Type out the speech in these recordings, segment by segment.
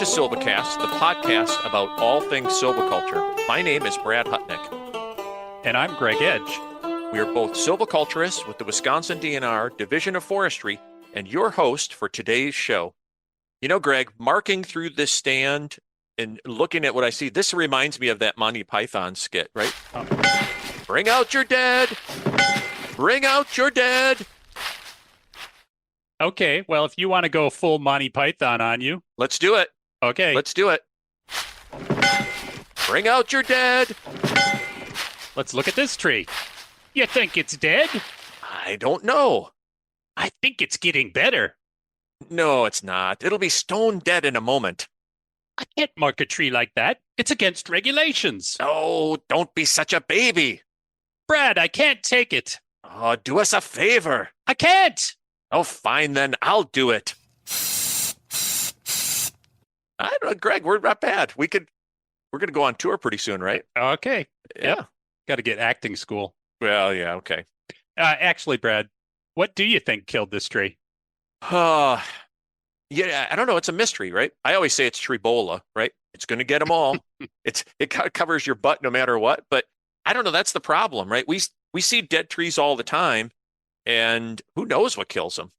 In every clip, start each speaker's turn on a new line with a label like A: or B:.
A: to SilviCast, the podcast about all things silviculture. My name is Brad Hutnick.
B: And I'm Greg Edge.
A: We are both silviculturists with the Wisconsin DNR Division of Forestry and your host for today's show. You know, Greg, marking through this stand and looking at what I see, this reminds me of that Monty Python skit, right? Bring out your dead! Bring out your dead!
B: Okay, well, if you want to go full Monty Python on you.
A: Let's do it.
B: Okay.
A: Let's do it. Bring out your dead!
B: Let's look at this tree. You think it's dead?
A: I don't know.
B: I think it's getting better.
A: No, it's not. It'll be stone dead in a moment.
B: I can't mark a tree like that. It's against regulations.
A: Oh, don't be such a baby.
B: Brad, I can't take it.
A: Oh, do us a favor.
B: I can't.
A: Oh, fine then. I'll do it. I don't know, Greg, we're not bad. We're going to go on tour pretty soon, right?
B: Okay.
A: Yeah.
B: Yep. Got to get acting school.
A: Well, yeah, okay.
B: Actually, Brad, what do you think killed this tree?
A: Yeah, I don't know. It's a mystery, right? I always say it's Trebola, right? It's going to get them all. It covers your butt no matter what. But I don't know. That's the problem, right? We see dead trees all the time, and who knows what kills them?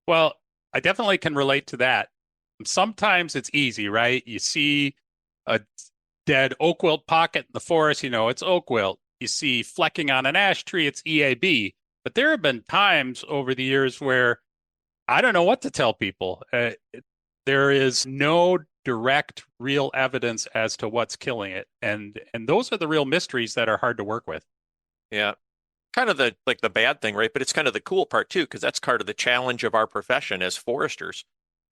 B: Well, I definitely can relate to that. Sometimes it's easy, right? You see a dead oak wilt pocket in the forest, you know, it's oak wilt. You see flecking on an ash tree, it's EAB. But there have been times over the years where I don't know what to tell people. There is no direct, real evidence as to what's killing it. And those are the real mysteries that are hard to work with.
A: Yeah. Kind of the bad thing, right? But it's kind of the cool part too, because that's part of the challenge of our profession as foresters.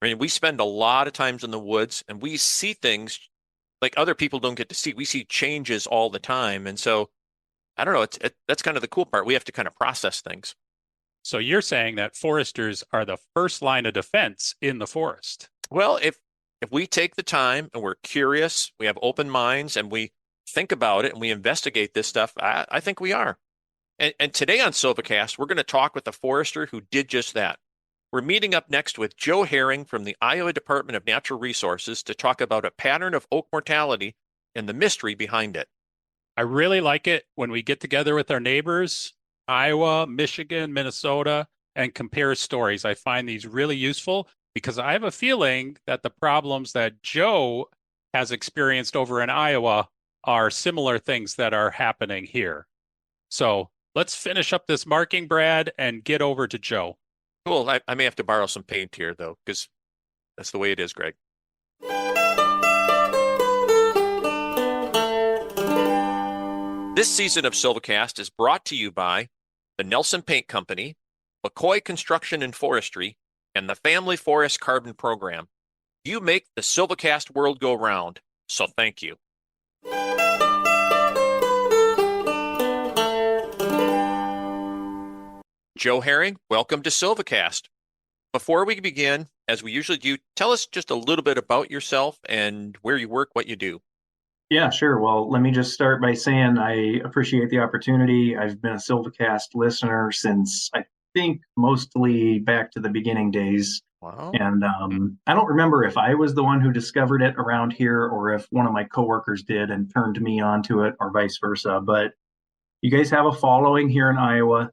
A: I mean, we spend a lot of times in the woods and we see things like other people don't get to see. We see changes all the time. And so, I don't know, that's kind of the cool part. We have to kind of process things.
B: So you're saying that foresters are the first line of defense in the forest?
A: Well, if we take the time and we're curious, we have open minds and we think about it and we investigate this stuff, I think we are. And today on SilviCast, we're going to talk with a forester who did just that. We're meeting up next with Joe Herring from the Iowa Department of Natural Resources to talk about a pattern of oak mortality and the mystery behind it.
B: I really like it when we get together with our neighbors, Iowa, Michigan, Minnesota, and compare stories. I find these really useful because I have a feeling that the problems that Joe has experienced over in Iowa are similar things that are happening here. So let's finish up this marking, Brad, and get over to Joe.
A: Cool. I may have to borrow some paint here, though, because that's the way it is, Greg. This season of SilviCast is brought to you by the Nelson Paint Company, McCoy Construction and Forestry, and the Family Forest Carbon Program. You make the SilviCast world go round, so thank you. Joe Herring, welcome to SilviCast. Before we begin, as we usually do, tell us just a little bit about yourself and where you work, what you do.
C: Yeah, sure. Well, let me just start by saying I appreciate the opportunity. I've been a SilviCast listener since I think mostly back to the beginning days.
A: Wow.
C: And I don't remember if I was the one who discovered it around here or if one of my coworkers did and turned me onto it or vice versa. But you guys have a following here in Iowa.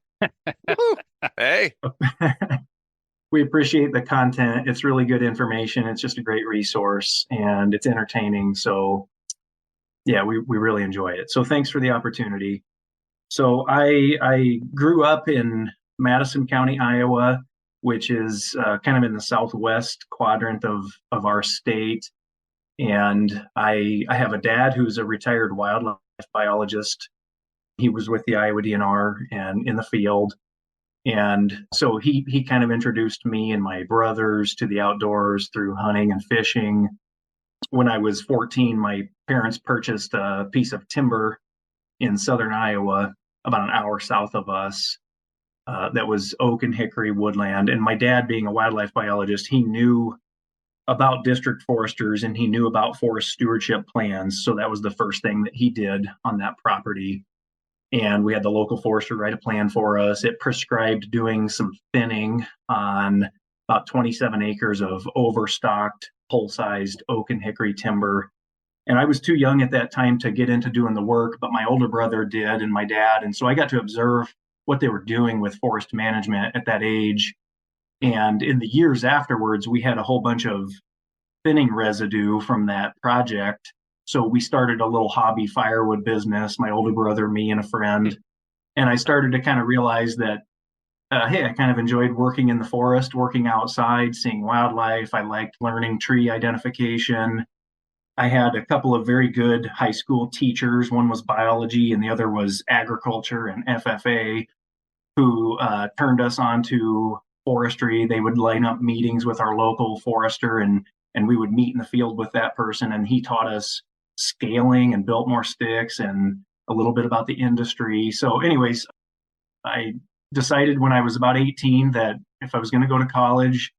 A: Hey.
C: We appreciate the content. It's really good information. It's just a great resource and it's entertaining. So yeah, we really enjoy it. So thanks for the opportunity. So I grew up in Madison County, Iowa, which is kind of in the southwest quadrant of our state. And I have a dad who's a retired wildlife biologist. He was with the Iowa DNR and in the field. And so he kind of introduced me and my brothers to the outdoors through hunting and fishing. When I was 14, my parents purchased a piece of timber in southern Iowa, about an hour south of us, that was oak and hickory woodland. And my dad, being a wildlife biologist, he knew about district foresters and he knew about forest stewardship plans. So that was the first thing that he did on that property. And we had the local forester write a plan for us. It prescribed doing some thinning on about 27 acres of overstocked pole-sized oak and hickory timber. And I was too young at that time to get into doing the work, but my older brother did and my dad. And so I got to observe what they were doing with forest management at that age. And in the years afterwards, we had a whole bunch of thinning residue from that project. So we started a little hobby firewood business, my older brother, me, and a friend. And I started to kind of realize that, hey, I kind of enjoyed working in the forest, working outside, seeing wildlife. I liked learning tree identification. I had a couple of very good high school teachers. One was biology and the other was agriculture and FFA, who turned us on to forestry. They would line up meetings with our local forester, and we would meet in the field with that person. And he taught us scaling and built more sticks and a little bit about the industry. So anyways, I decided when I was about 18 that if I was going to go to college,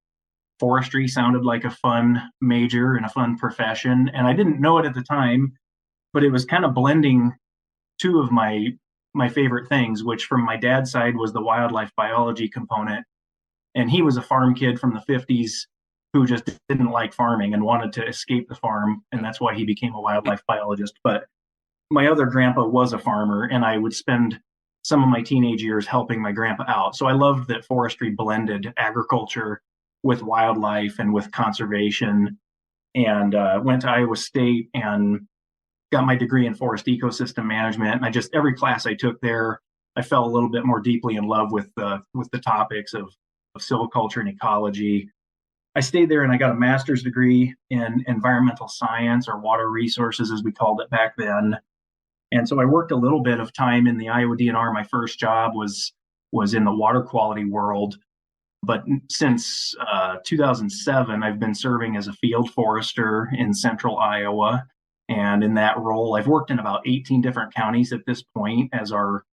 C: forestry sounded like a fun major and a fun profession. And I didn't know it at the time, but it was kind of blending two of my favorite things, which from my dad's side was the wildlife biology component. And he was a farm kid from the 50s who just didn't like farming and wanted to escape the farm. And that's why he became a wildlife biologist. But my other grandpa was a farmer, and I would spend some of my teenage years helping my grandpa out. So I loved that forestry blended agriculture with wildlife and with conservation, and went to Iowa State and got my degree in forest ecosystem management. And I just, every class I took there, I fell a little bit more deeply in love with the topics of silviculture and ecology. I stayed there and I got a master's degree in environmental science, or water resources as we called it back then. And so I worked a little bit of time in the Iowa DNR. My first job was in the water quality world. But since 2007, I've been serving as a field forester in central Iowa. And in that role, I've worked in about 18 different counties at this point as our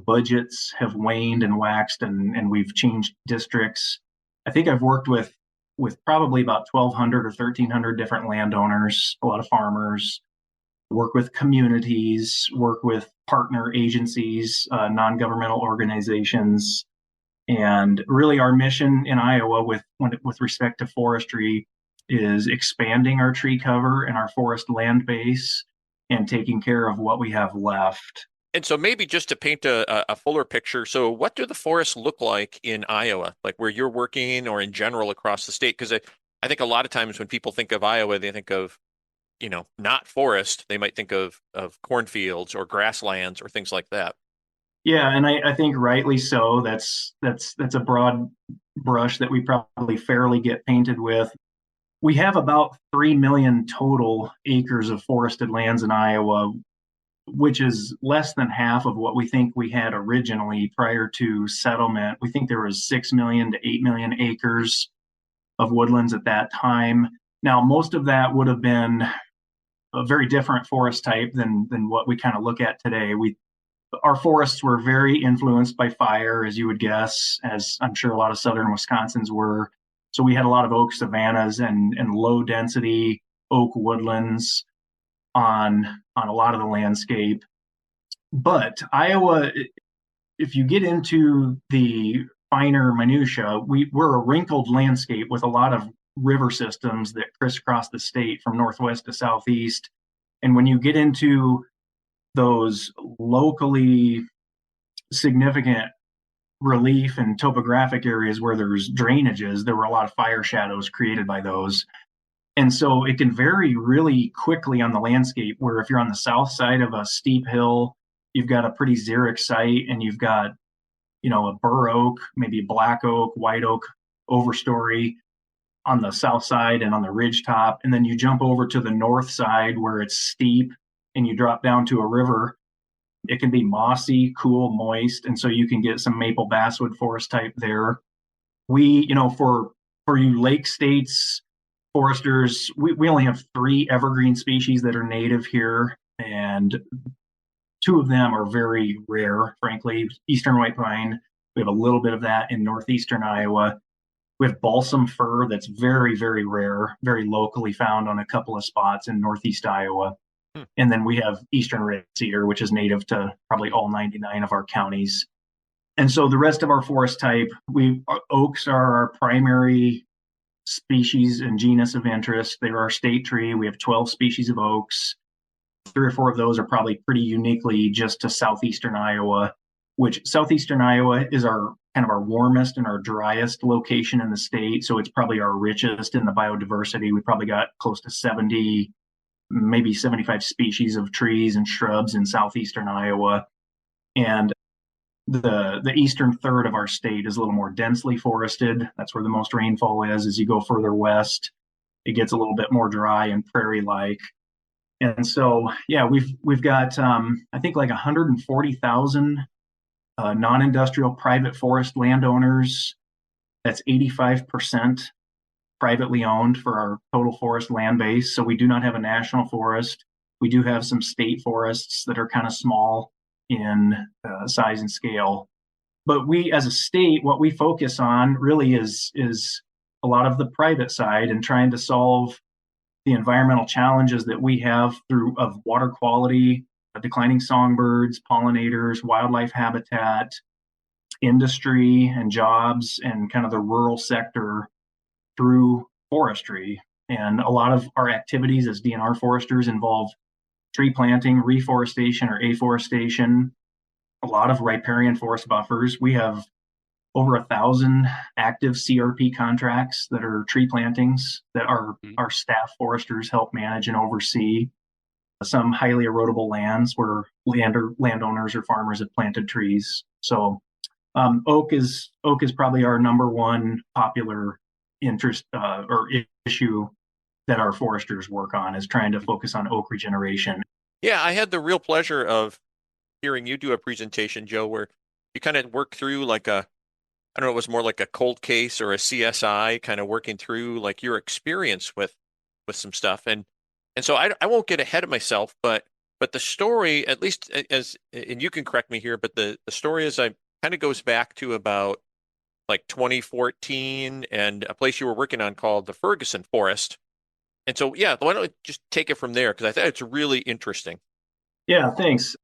C: budgets have waned and waxed, and we've changed districts. I think I've worked with probably about 1,200 or 1,300 different landowners, a lot of farmers, work with communities, work with partner agencies, non-governmental organizations. And really our mission in Iowa with respect to forestry is expanding our tree cover and our forest land base and taking care of what we have left.
A: And so maybe just to paint a fuller picture, so what do the forests look like in Iowa, like where you're working or in general across the state? Because I think a lot of times when people think of Iowa, they think of, not forest. They might think of cornfields or grasslands or things like that.
C: Yeah, and I think rightly so. That's a broad brush that we probably fairly get painted with. We have about 3 million total acres of forested lands in Iowa, which is less than half of what we think we had originally prior to settlement. We think there was 6 million to 8 million acres of woodlands at that time. Now, most of that would have been a very different forest type than what we kind of look at today. Our forests were very influenced by fire, as you would guess, as I'm sure a lot of southern Wisconsins were. So we had a lot of oak savannas and low density oak woodlands on a lot of the landscape. But Iowa, if you get into the finer minutia, we're a wrinkled landscape with a lot of river systems that crisscross the state from northwest to southeast. And when you get into those locally significant relief and topographic areas where there's drainages, there were a lot of fire shadows created by those. And so it can vary really quickly on the landscape, where if you're on the south side of a steep hill, you've got a pretty xeric site and you've got, a bur oak, maybe black oak, white oak overstory on the south side and on the ridge top. And then you jump over to the north side where it's steep and you drop down to a river. It can be mossy, cool, moist. And so you can get some maple basswood forest type there. We, for you lake states, foresters, we only have 3 evergreen species that are native here, and 2 of them are very rare, frankly. Eastern white pine, we have a little bit of that in northeastern Iowa. We have balsam fir that's very, very rare, very locally found on a couple of spots in northeast Iowa. And then we have eastern red cedar, which is native to probably all 99 of our counties. And so the rest of our forest type, oaks are our primary species and genus of interest. They're our state tree. We have 12 species of oaks. 3 or 4 of those are probably pretty uniquely just to southeastern Iowa, which southeastern Iowa is our kind of our warmest and our driest location in the state. So it's probably our richest in the biodiversity. We probably got close to 70, maybe 75 species of trees and shrubs in southeastern Iowa. And the eastern third of our state is a little more densely forested. That's where the most rainfall is. As you go further west, it gets a little bit more dry and prairie-like. And so, yeah, we've got I think like 140,000 non-industrial private forest landowners. That's 85% privately owned for our total forest land base. So we do not have a national forest. We do have some state forests that are kind of small in size and scale. But we, as a state, what we focus on really is a lot of the private side and trying to solve the environmental challenges that we have of water quality, declining songbirds, pollinators, wildlife habitat, industry and jobs, and kind of the rural sector through forestry. And a lot of our activities as DNR foresters involve tree planting, reforestation, or afforestation, a lot of riparian forest buffers. We have over 1,000 active CRP contracts that are tree plantings that our staff foresters help manage and oversee. Some highly erodible lands where landowners or farmers have planted trees. So oak is probably our number one popular interest or issue that our foresters work on, is trying to focus on oak regeneration.
A: Yeah, I had the real pleasure of hearing you do a presentation, Joe, where you kind of work through like I don't know, it was more like a cold case or a CSI, kind of working through like your experience with some stuff. And so I won't get ahead of myself, but the story, at least and you can correct me here, but the story is I kind of goes back to about like 2014 and a place you were working on called the Ferguson Forest. And so, yeah, why don't we just take it from there? Because I thought it's really interesting.
C: Yeah, thanks.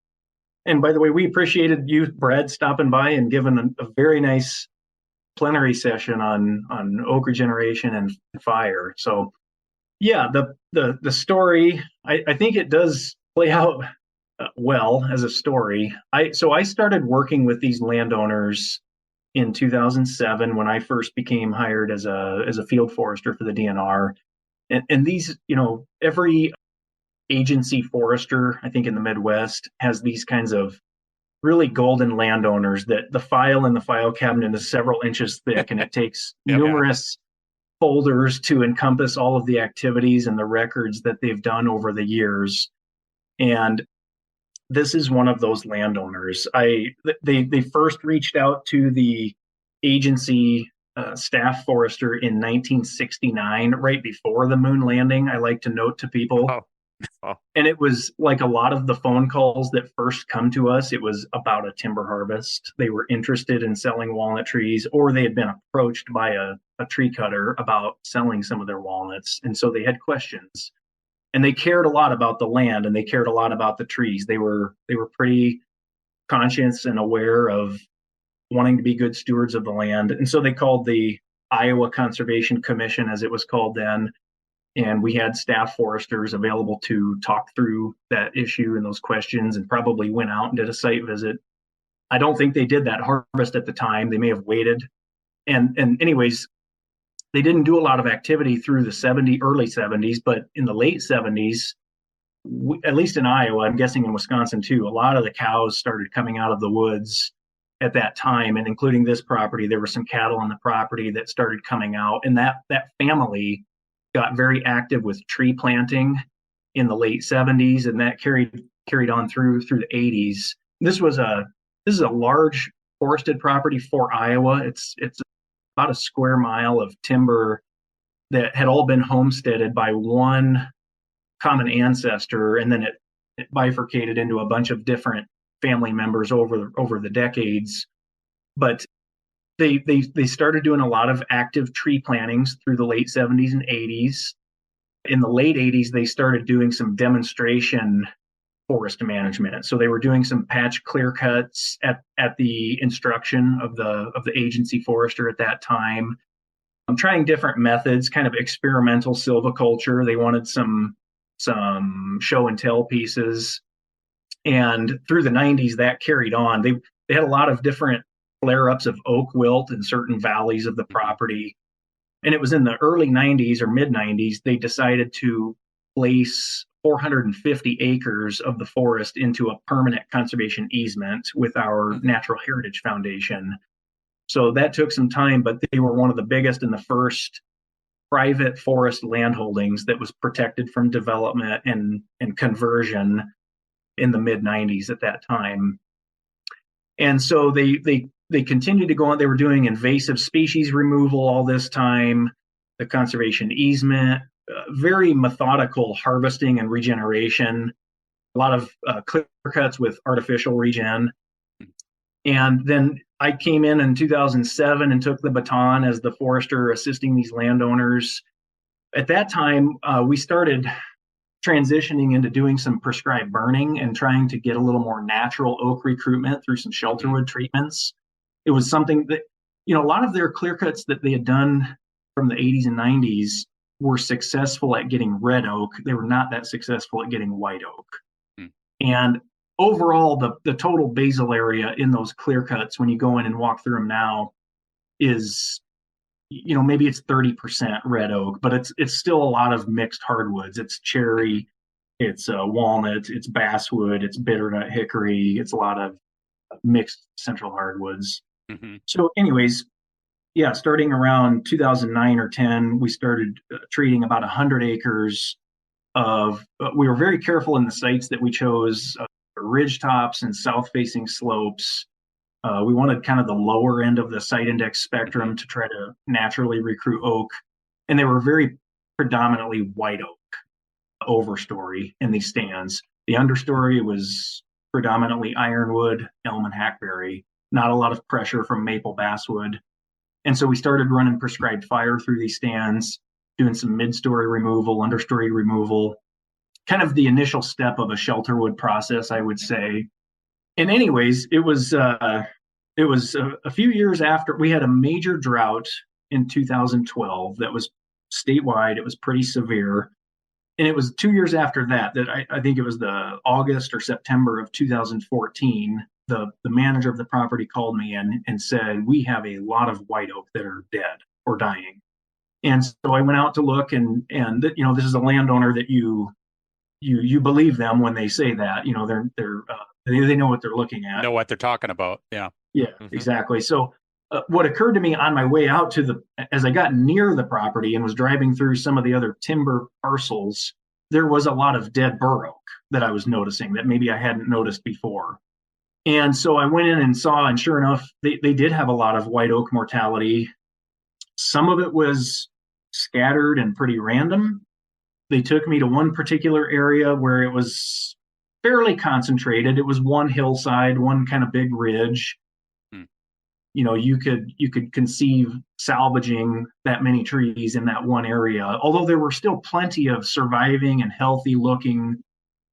C: And by the way, we appreciated you, Brad, stopping by and giving a very nice plenary session on oak regeneration and fire. So yeah, the story, I think it does play out well as a story. I started working with these landowners in 2007 when I first became hired as a field forester for the DNR. And these, every agency forester, I think in the Midwest, has these kinds of really golden landowners that the file in the file cabinet is several inches thick, and it takes numerous folders to encompass all of the activities and the records that they've done over the years. And this is one of those landowners. They first reached out to the agency staff forester in 1969, right before the moon landing. I like to note to people.
A: Oh.
C: And it was like a lot of the phone calls that first come to us, it was about a timber harvest. They were interested in selling walnut trees, or they had been approached by a tree cutter about selling some of their walnuts. And so they had questions. And they cared a lot about the land, and they cared a lot about the trees. They were pretty conscious and aware of wanting to be good stewards of the land. And so they called the Iowa Conservation Commission, as it was called then. And we had staff foresters available to talk through that issue and those questions, and probably went out and did a site visit. I don't think they did that harvest at the time. They may have waited. And anyways, they didn't do a lot of activity through the early 70s, but in the late 70s, at least in Iowa, I'm guessing in Wisconsin too, a lot of the cows started coming out of the woods at that time. And including this property, there were some cattle on the property that started coming out. And that family got very active with tree planting in the late 70s, and that carried on through the 80s. This is a large forested property for Iowa. It's about a square mile of timber that had all been homesteaded by one common ancestor, and then it bifurcated into a bunch of different family members over the decades. But they started doing a lot of active tree plantings through the late 70s and 80s. In the late 80s, they started doing some demonstration forest management. So they were doing some patch clear cuts at the instruction of the agency forester at that time. I'm trying different methods, kind of experimental silviculture. They wanted some show and tell pieces, and through the 90s that carried on. They had a lot of different flare ups of oak wilt in certain valleys of the property, and it was in the early 90s or mid 90s they decided to place 450 acres of the forest into a permanent conservation easement with our Natural Heritage Foundation. So that took some time, but they were one of the biggest and the first private forest landholdings that was protected from development and conversion in the mid 90s at that time. And so they continued to go on. They were doing invasive species removal all this time, the conservation easement, very methodical harvesting and regeneration, a lot of clear cuts with artificial regen. And then I came in 2007 and took the baton as the forester assisting these landowners. At that time, we started transitioning into doing some prescribed burning and trying to get a little more natural oak recruitment through some shelterwood treatments. It was something that, a lot of their clear cuts that they had done from the 80s and 90s were successful at getting red oak. They were not that successful at getting white oak. And overall, the total basal area in those clear cuts, when you go in and walk through them now, is, maybe it's 30% red oak, but it's still a lot of mixed hardwoods. It's cherry, it's walnut, it's basswood, it's bitternut hickory. It's a lot of mixed central hardwoods. So anyways, yeah, starting around 2009 or 10, we started treating about 100 acres of, we were very careful in the sites that we chose, ridge tops and south-facing slopes. We wanted kind of the lower end of the site index spectrum to try to naturally recruit oak. And they were very predominantly white oak overstory in these stands. The understory was predominantly ironwood, elm, and hackberry. Not a lot of pressure from maple basswood. And so we started running prescribed fire through these stands, doing some mid-story removal, understory removal, kind of the initial step of a shelterwood process, I would say. And anyways, it was a few years after we had a major drought in 2012 that was statewide. It was pretty severe. And it was 2 years after that I think it was the August or September of 2014, the manager of the property called me in and said, we have a lot of white oak that are dead or dying. And so I went out to look, and this is a landowner that you believe them when they say that. They know what they're looking at.
B: Know what they're talking about. Yeah.
C: Yeah, exactly. So what occurred to me on my way out as I got near the property and was driving through some of the other timber parcels, there was a lot of dead bur oak that I was noticing that maybe I hadn't noticed before. And so I went in and saw, and sure enough, they did have a lot of white oak mortality. Some of it was scattered and pretty random. They took me to one particular area where it was fairly concentrated. It was one hillside, one kind of big ridge. You could conceive salvaging that many trees in that one area, although there were still plenty of surviving and healthy looking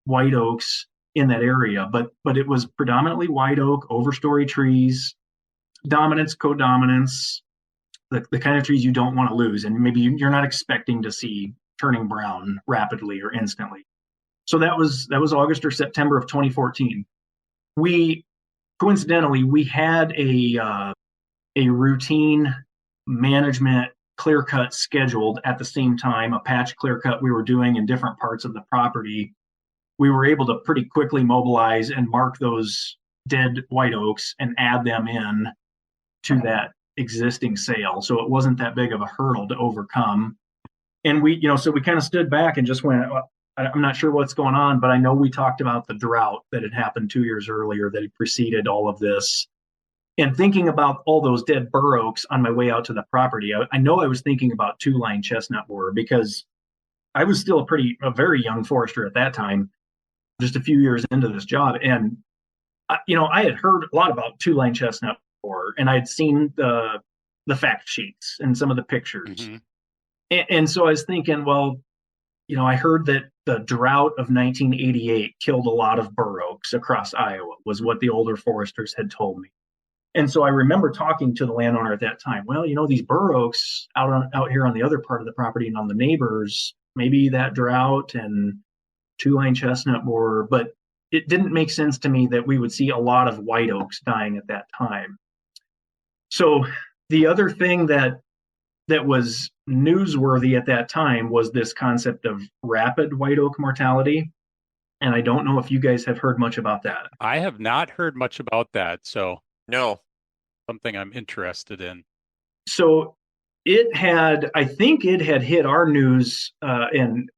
C: white oaks in that area. But it was predominantly white oak, overstory trees, dominance, codominance, the kind of trees you don't want to lose. And maybe you're not expecting to see turning brown rapidly or instantly. So that was August or September of 2014. Coincidentally, we had a routine management clear cut scheduled at the same time, a patch clear cut we were doing in different parts of the property. We were able to pretty quickly mobilize and mark those dead white oaks and add them in to that existing sale. So it wasn't that big of a hurdle to overcome. And so we kind of stood back and just went, I'm not sure what's going on, but I know we talked about the drought that had happened 2 years earlier that had preceded all of this. And thinking about all those dead bur oaks on my way out to the property, I know I was thinking about two-line chestnut borer because I was still a very young forester at that time, just a few years into this job. And, I had heard a lot about two-line chestnut borer, and I had seen the fact sheets and some of the pictures. And so I was thinking, well, I heard that the drought of 1988 killed a lot of bur oaks across Iowa, was what the older foresters had told me. And so I remember talking to the landowner at that time. Well, these bur oaks out here on the other part of the property and on the neighbors, maybe that drought and two-line chestnut borer, but it didn't make sense to me that we would see a lot of white oaks dying at that time. So the other thing that was newsworthy at that time was this concept of rapid white oak mortality. And I don't know if you guys have heard much about that.
B: I have not heard much about that, so
A: No.
B: something I'm interested in.
C: So I think it had hit our news and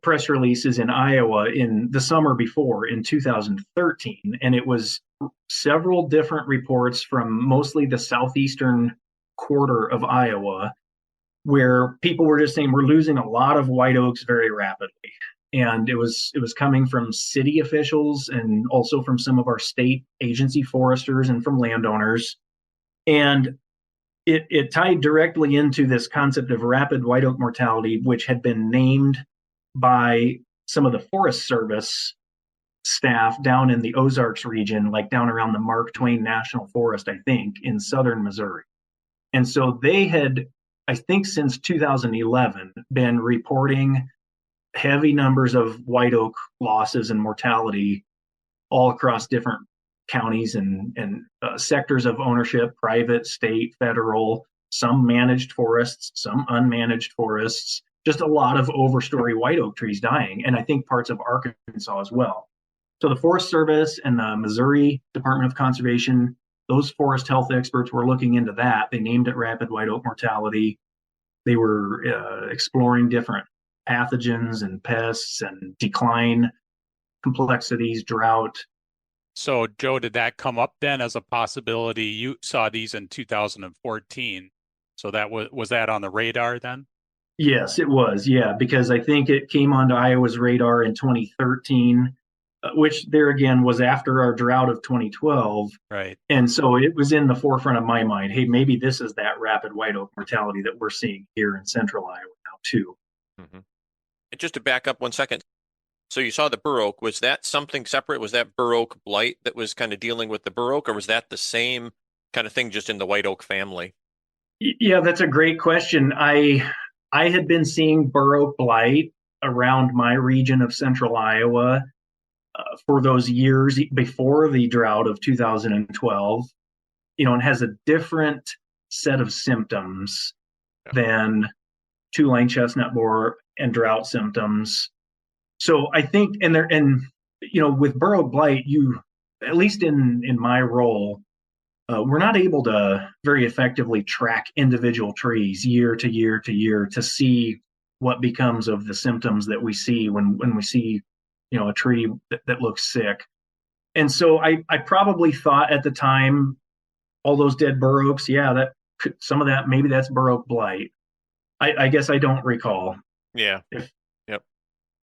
C: press releases in Iowa in the summer before in 2013. And it was several different reports from mostly the southeastern quarter of Iowa, where people were just saying we're losing a lot of white oaks very rapidly. And it was coming from city officials and also from some of our state agency foresters and from landowners. And it tied directly into this concept of rapid white oak mortality, which had been named by some of the Forest Service staff down in the Ozarks region, like down around the Mark Twain National Forest, I think, in southern Missouri. And so they had, I think since 2011, been reporting heavy numbers of white oak losses and mortality all across different counties and sectors of ownership, private, state, federal, some managed forests, some unmanaged forests, just a lot of overstory white oak trees dying, and I think parts of Arkansas as well. So the Forest Service and the Missouri Department of Conservation, those forest health experts were looking into that. They named it rapid white oak mortality. They were exploring different pathogens and pests and decline complexities, drought.
B: So, Joe, did that come up then as a possibility? You saw these in 2014. So that was that on the radar then?
C: Yes, it was. Yeah, because I think it came onto Iowa's radar in 2013, which there again was after our drought of 2012.
B: Right.
C: And so it was in the forefront of my mind. Hey, maybe this is that rapid white oak mortality that we're seeing here in central Iowa now too.
A: Mm-hmm. And just to back up 1 second. So you saw the bur oak. Was that something separate? Was that bur oak blight that was kind of dealing with the bur oak, or was that the same kind of thing just in the white oak family?
C: Yeah, that's a great question. I had been seeing bur oak blight around my region of central Iowa for those years before the drought of 2012, and has a different set of symptoms than two-line chestnut borer and drought symptoms. So I think, with bur oak blight, at least in my role, we're not able to very effectively track individual trees year to year to year to see what becomes of the symptoms that we see when we see, a tree that looks sick. And so I probably thought at the time, all those dead bur oaks, some of that, maybe that's bur oak blight. I guess I don't recall.
A: Yeah. Yep.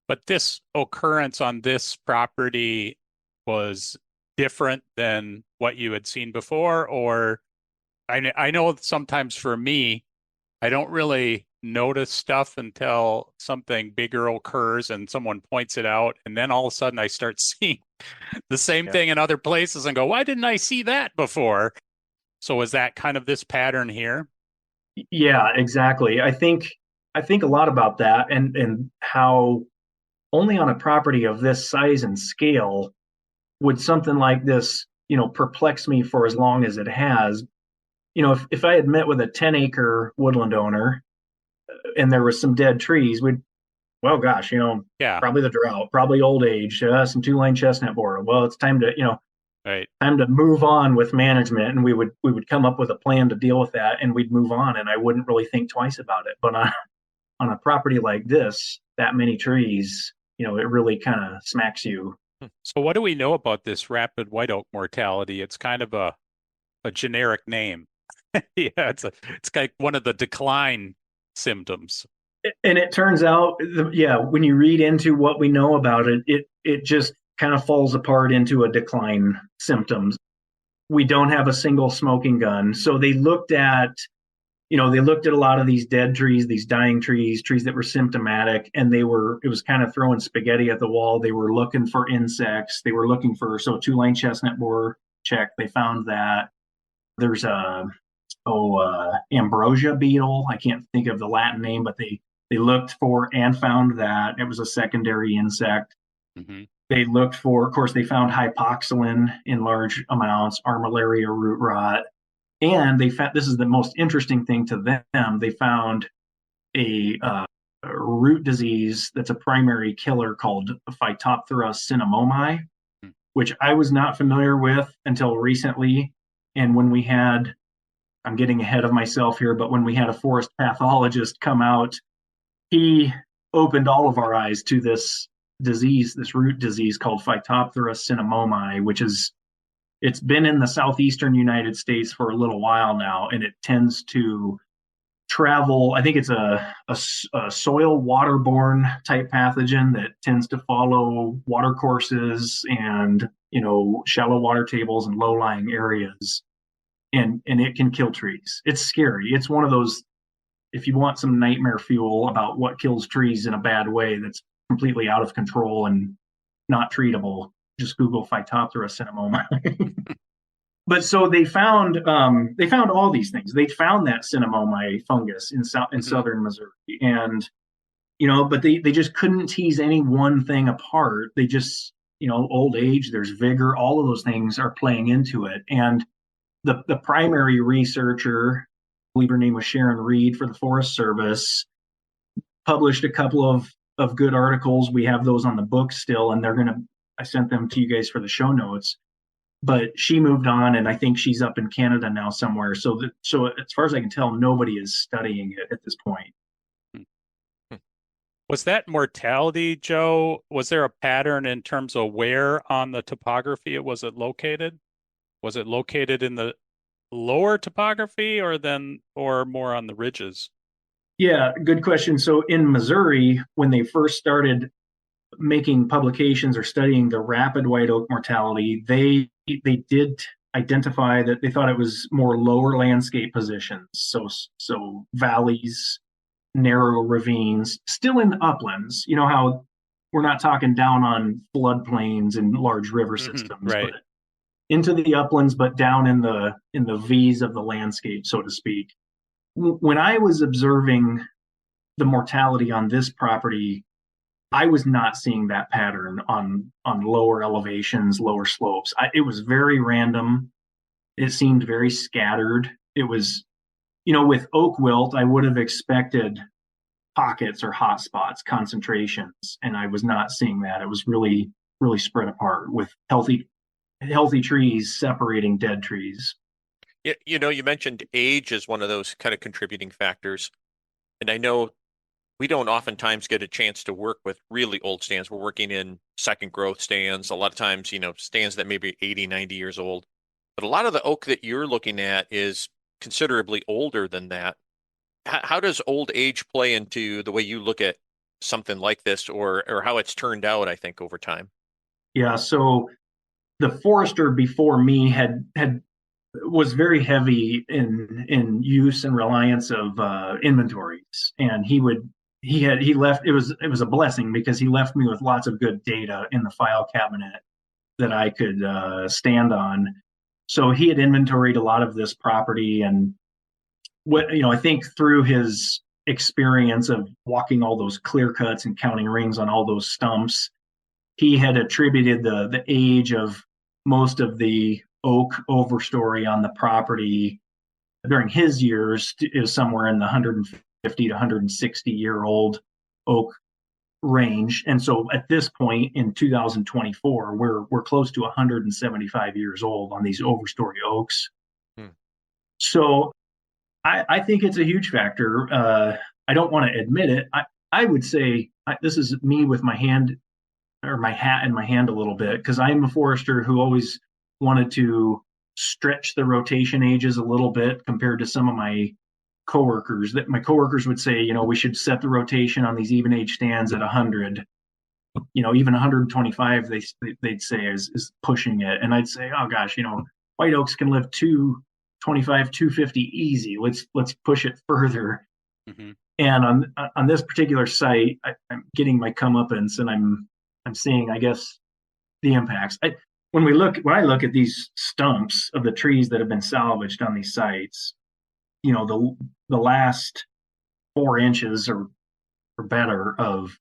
B: But this occurrence on this property was different than what you had seen before, or I know sometimes for me, I don't really notice stuff until something bigger occurs and someone points it out, and then all of a sudden I start seeing the same thing in other places and go, why didn't I see that before? So is that kind of this pattern here?
C: Yeah, exactly. I think a lot about that and how only on a property of this size and scale would something like this, perplex me for as long as it has. If I had met with a 10-acre woodland owner and there was some dead trees, probably the drought, probably old age, some two-line chestnut borer. Well, it's time to, time to move on with management, and we would come up with a plan to deal with that, and we'd move on, and I wouldn't really think twice about it. But on a property like this, that many trees, it really kind of smacks you.
B: So what do we know about this rapid white oak mortality? It's kind of a generic name. Yeah, it's like one of the decline symptoms.
C: And it turns out, when you read into what we know about it, it just kind of falls apart into a decline symptoms. We don't have a single smoking gun. So they looked at a lot of these dead trees, these dying trees that were symptomatic, and it was kind of throwing spaghetti at the wall. They were looking for insects. They were looking for, so two-line chestnut borer, check. They found that. There's a ambrosia beetle. I can't think of the Latin name, but they looked for and found that it was a secondary insect.
B: Mm-hmm.
C: They looked for, of course, they found hypoxylin in large amounts, armillaria root rot, and they found, this is the most interesting thing to them, they found a root disease that's a primary killer called Phytophthora cinnamomi, which I was not familiar with until recently. And when we had, I'm getting ahead of myself here, but when we had a forest pathologist come out, he opened all of our eyes to this disease, this root disease called Phytophthora cinnamomi, which is, it's been in the southeastern United States for a little while now, and it tends to travel. I think it's a soil waterborne type pathogen that tends to follow water courses and, shallow water tables and low-lying areas, and it can kill trees. It's scary. It's one of those, if you want some nightmare fuel about what kills trees in a bad way that's completely out of control and not treatable, just Google Phytophthora cinnamomi. But so they found all these things. They found that cinnamomi fungus in southern Missouri, and but they just couldn't tease any one thing apart. They just, old age, there's vigor, all of those things are playing into it. And the primary researcher, I believe her name was Sharon Reed for the Forest Service, published a couple of good articles. We have those on the book still, and I sent them to you guys for the show notes. But she moved on, and I think she's up in Canada now somewhere. So as far as I can tell, nobody is studying it at this point.
B: Was that mortality, Joe? Was there a pattern in terms of where on the topography was it located? Was it located in the lower topography or more on the ridges?
C: Yeah, good question. So in Missouri, when they first started making publications or studying the rapid white oak mortality, they did identify that they thought it was more lower landscape positions, so valleys, narrow ravines, still in uplands. You know how we're not talking down on floodplains and large river systems,
B: right,
C: but into the uplands, but down in the V's of the landscape, so to speak. When I was observing the mortality on this property, I was not seeing that pattern on lower elevations, lower slopes. It was very random. It seemed very scattered. It was, with oak wilt, I would have expected pockets or hot spots, concentrations, and I was not seeing that. It was really, really spread apart with healthy trees separating dead trees.
A: You mentioned age as one of those kind of contributing factors, and I know we don't oftentimes get a chance to work with really old stands. We're working in second growth stands, a lot of times, stands that may be 80, 90 years old. But a lot of the oak that you're looking at is considerably older than that. How does old age play into the way you look at something like this, or how it's turned out, I think, over time?
C: Yeah, so the forester before me was very heavy in use and reliance of inventories, and he left. It was a blessing because he left me with lots of good data in the file cabinet that I could stand on. So he had inventoried a lot of this property, and I think through his experience of walking all those clear cuts and counting rings on all those stumps, he had attributed the age of most of the oak overstory on the property during his years is somewhere in the 150 to 160 year old oak range. And so at this point in 2024, we're close to 175 years old on these overstory oaks. So I think it's a huge factor. I don't want to admit it. I would say this is me with my hand or my hat in my hand a little bit, because I'm a forester who always wanted to stretch the rotation ages a little bit compared to some of my coworkers. That my coworkers would say, we should set the rotation on these even age stands at 100. Even 125, they'd say is pushing it, and I'd say, oh gosh, white oaks can live 225, 250 easy. Let's push it further. Mm-hmm. And on this particular site, I'm getting my comeuppance, and I'm seeing, I guess, the impacts. when I look at these stumps of the trees that have been salvaged on these sites, the last 4 inches or better of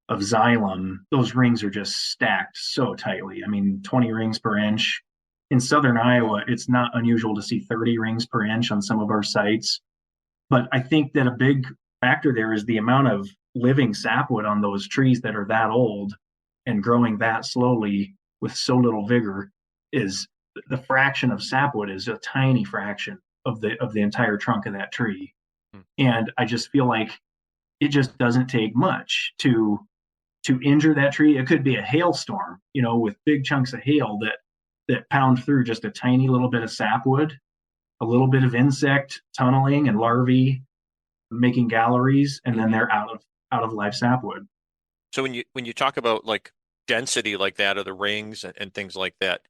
C: xylem, those rings are just stacked so tightly. I mean, 20 rings per inch. In southern Iowa, it's not unusual to see 30 rings per inch on some of our sites. But I think that a big factor there is the amount of living sapwood on those trees that are that old and growing that slowly with so little vigor. Is the fraction of sapwood is a tiny fraction of the entire trunk of that tree. And I just feel like it just doesn't take much to injure that tree. It could be a hailstorm, with big chunks of hail that pound through just a tiny little bit of sapwood, a little bit of insect tunneling and larvae making galleries, and then they're out of live sapwood.
A: So when you talk about like density like that of the rings and things like that,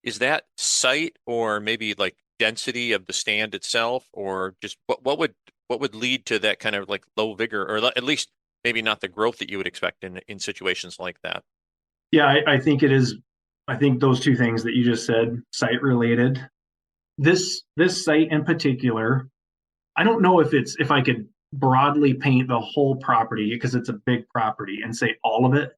A: is that site or maybe like density of the stand itself, or just what would lead to that kind of like low vigor, or at least maybe not the growth that you would expect in situations like that?
C: Yeah, I think it is. I think those two things that you just said, site related. This site in particular, I don't know if I could broadly paint the whole property because it's a big property and say all of it,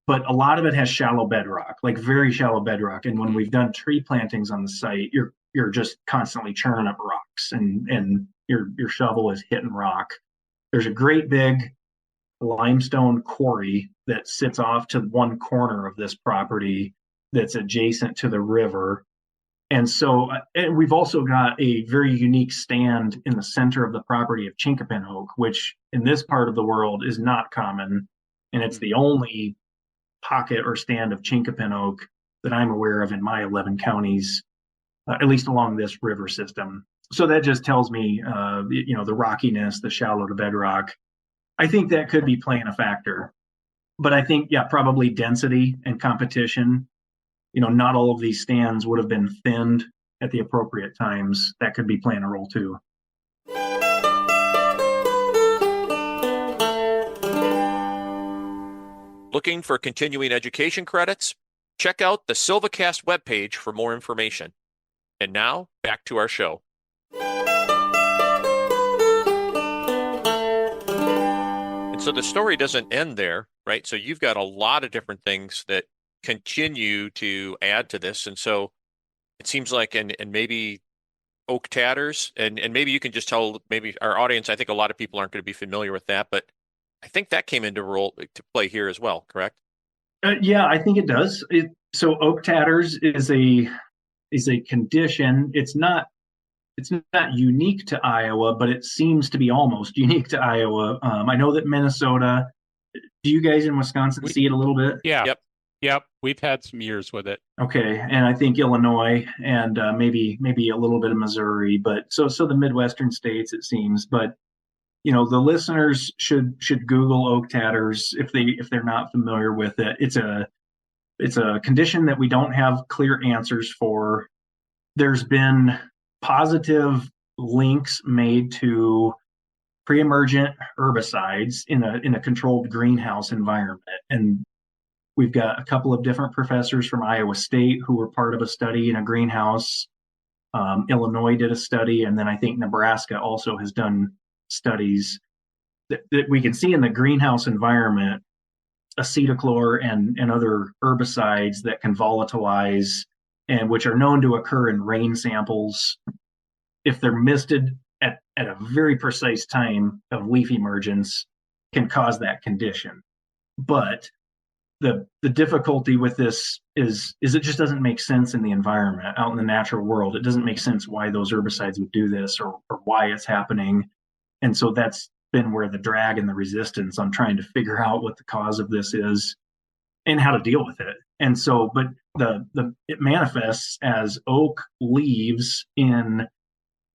C: but a lot of it has shallow bedrock, like very shallow bedrock. And when we've done tree plantings on the site, you're just constantly churning up rocks, and your shovel is hitting rock. There's a great big limestone quarry that sits off to one corner of this property that's adjacent to the river. And so and we've also got a very unique stand in the center of the property of chinkapin oak, which in this part of the world is not common. And it's the only pocket or stand of chinkapin oak that I'm aware of in my 11 counties, at least along this river system. So that just tells me, the rockiness, the shallow to bedrock. I think that could be playing a factor. But I think, yeah, probably density and competition. Not all of these stands would have been thinned at the appropriate times. That could be playing a role too.
A: Looking for continuing education credits? Check out the SilviCast webpage for more information. And now, back to our show. And so the story doesn't end there, right? So you've got a lot of different things that continue to add to this. And so it seems like, and maybe oak tatters, and maybe you can just tell maybe our audience, I think a lot of people aren't going to be familiar with that, but I think that came into role to play here as well, correct?
C: Yeah, I think it does. So oak tatters is a condition. It's not unique to Iowa, but it seems to be almost unique to Iowa. I know that Minnesota. Do you guys in Wisconsin see it a little bit?
B: Yeah.
A: Yep.
B: We've had some years with it.
C: Okay, and I think Illinois and maybe a little bit of Missouri, but so the Midwestern states it seems. But the listeners should Google oak tatters if they're not familiar with it. It's a condition that we don't have clear answers for. There's been positive links made to pre-emergent herbicides in a controlled greenhouse environment, and we've got a couple of different professors from Iowa State who were part of a study in a greenhouse. Illinois did a study, and then I think Nebraska also has done studies that we can see in the greenhouse environment, acetochlor and other herbicides that can volatilize and which are known to occur in rain samples. If they're misted at a very precise time of leaf emergence, can cause that condition. But the difficulty with this is it just doesn't make sense in the environment out in the natural world. It doesn't make sense why those herbicides would do this or why it's happening. And so that's been where the drag and the resistance on trying to figure out what the cause of this is and how to deal with it. And so, but it manifests as oak leaves in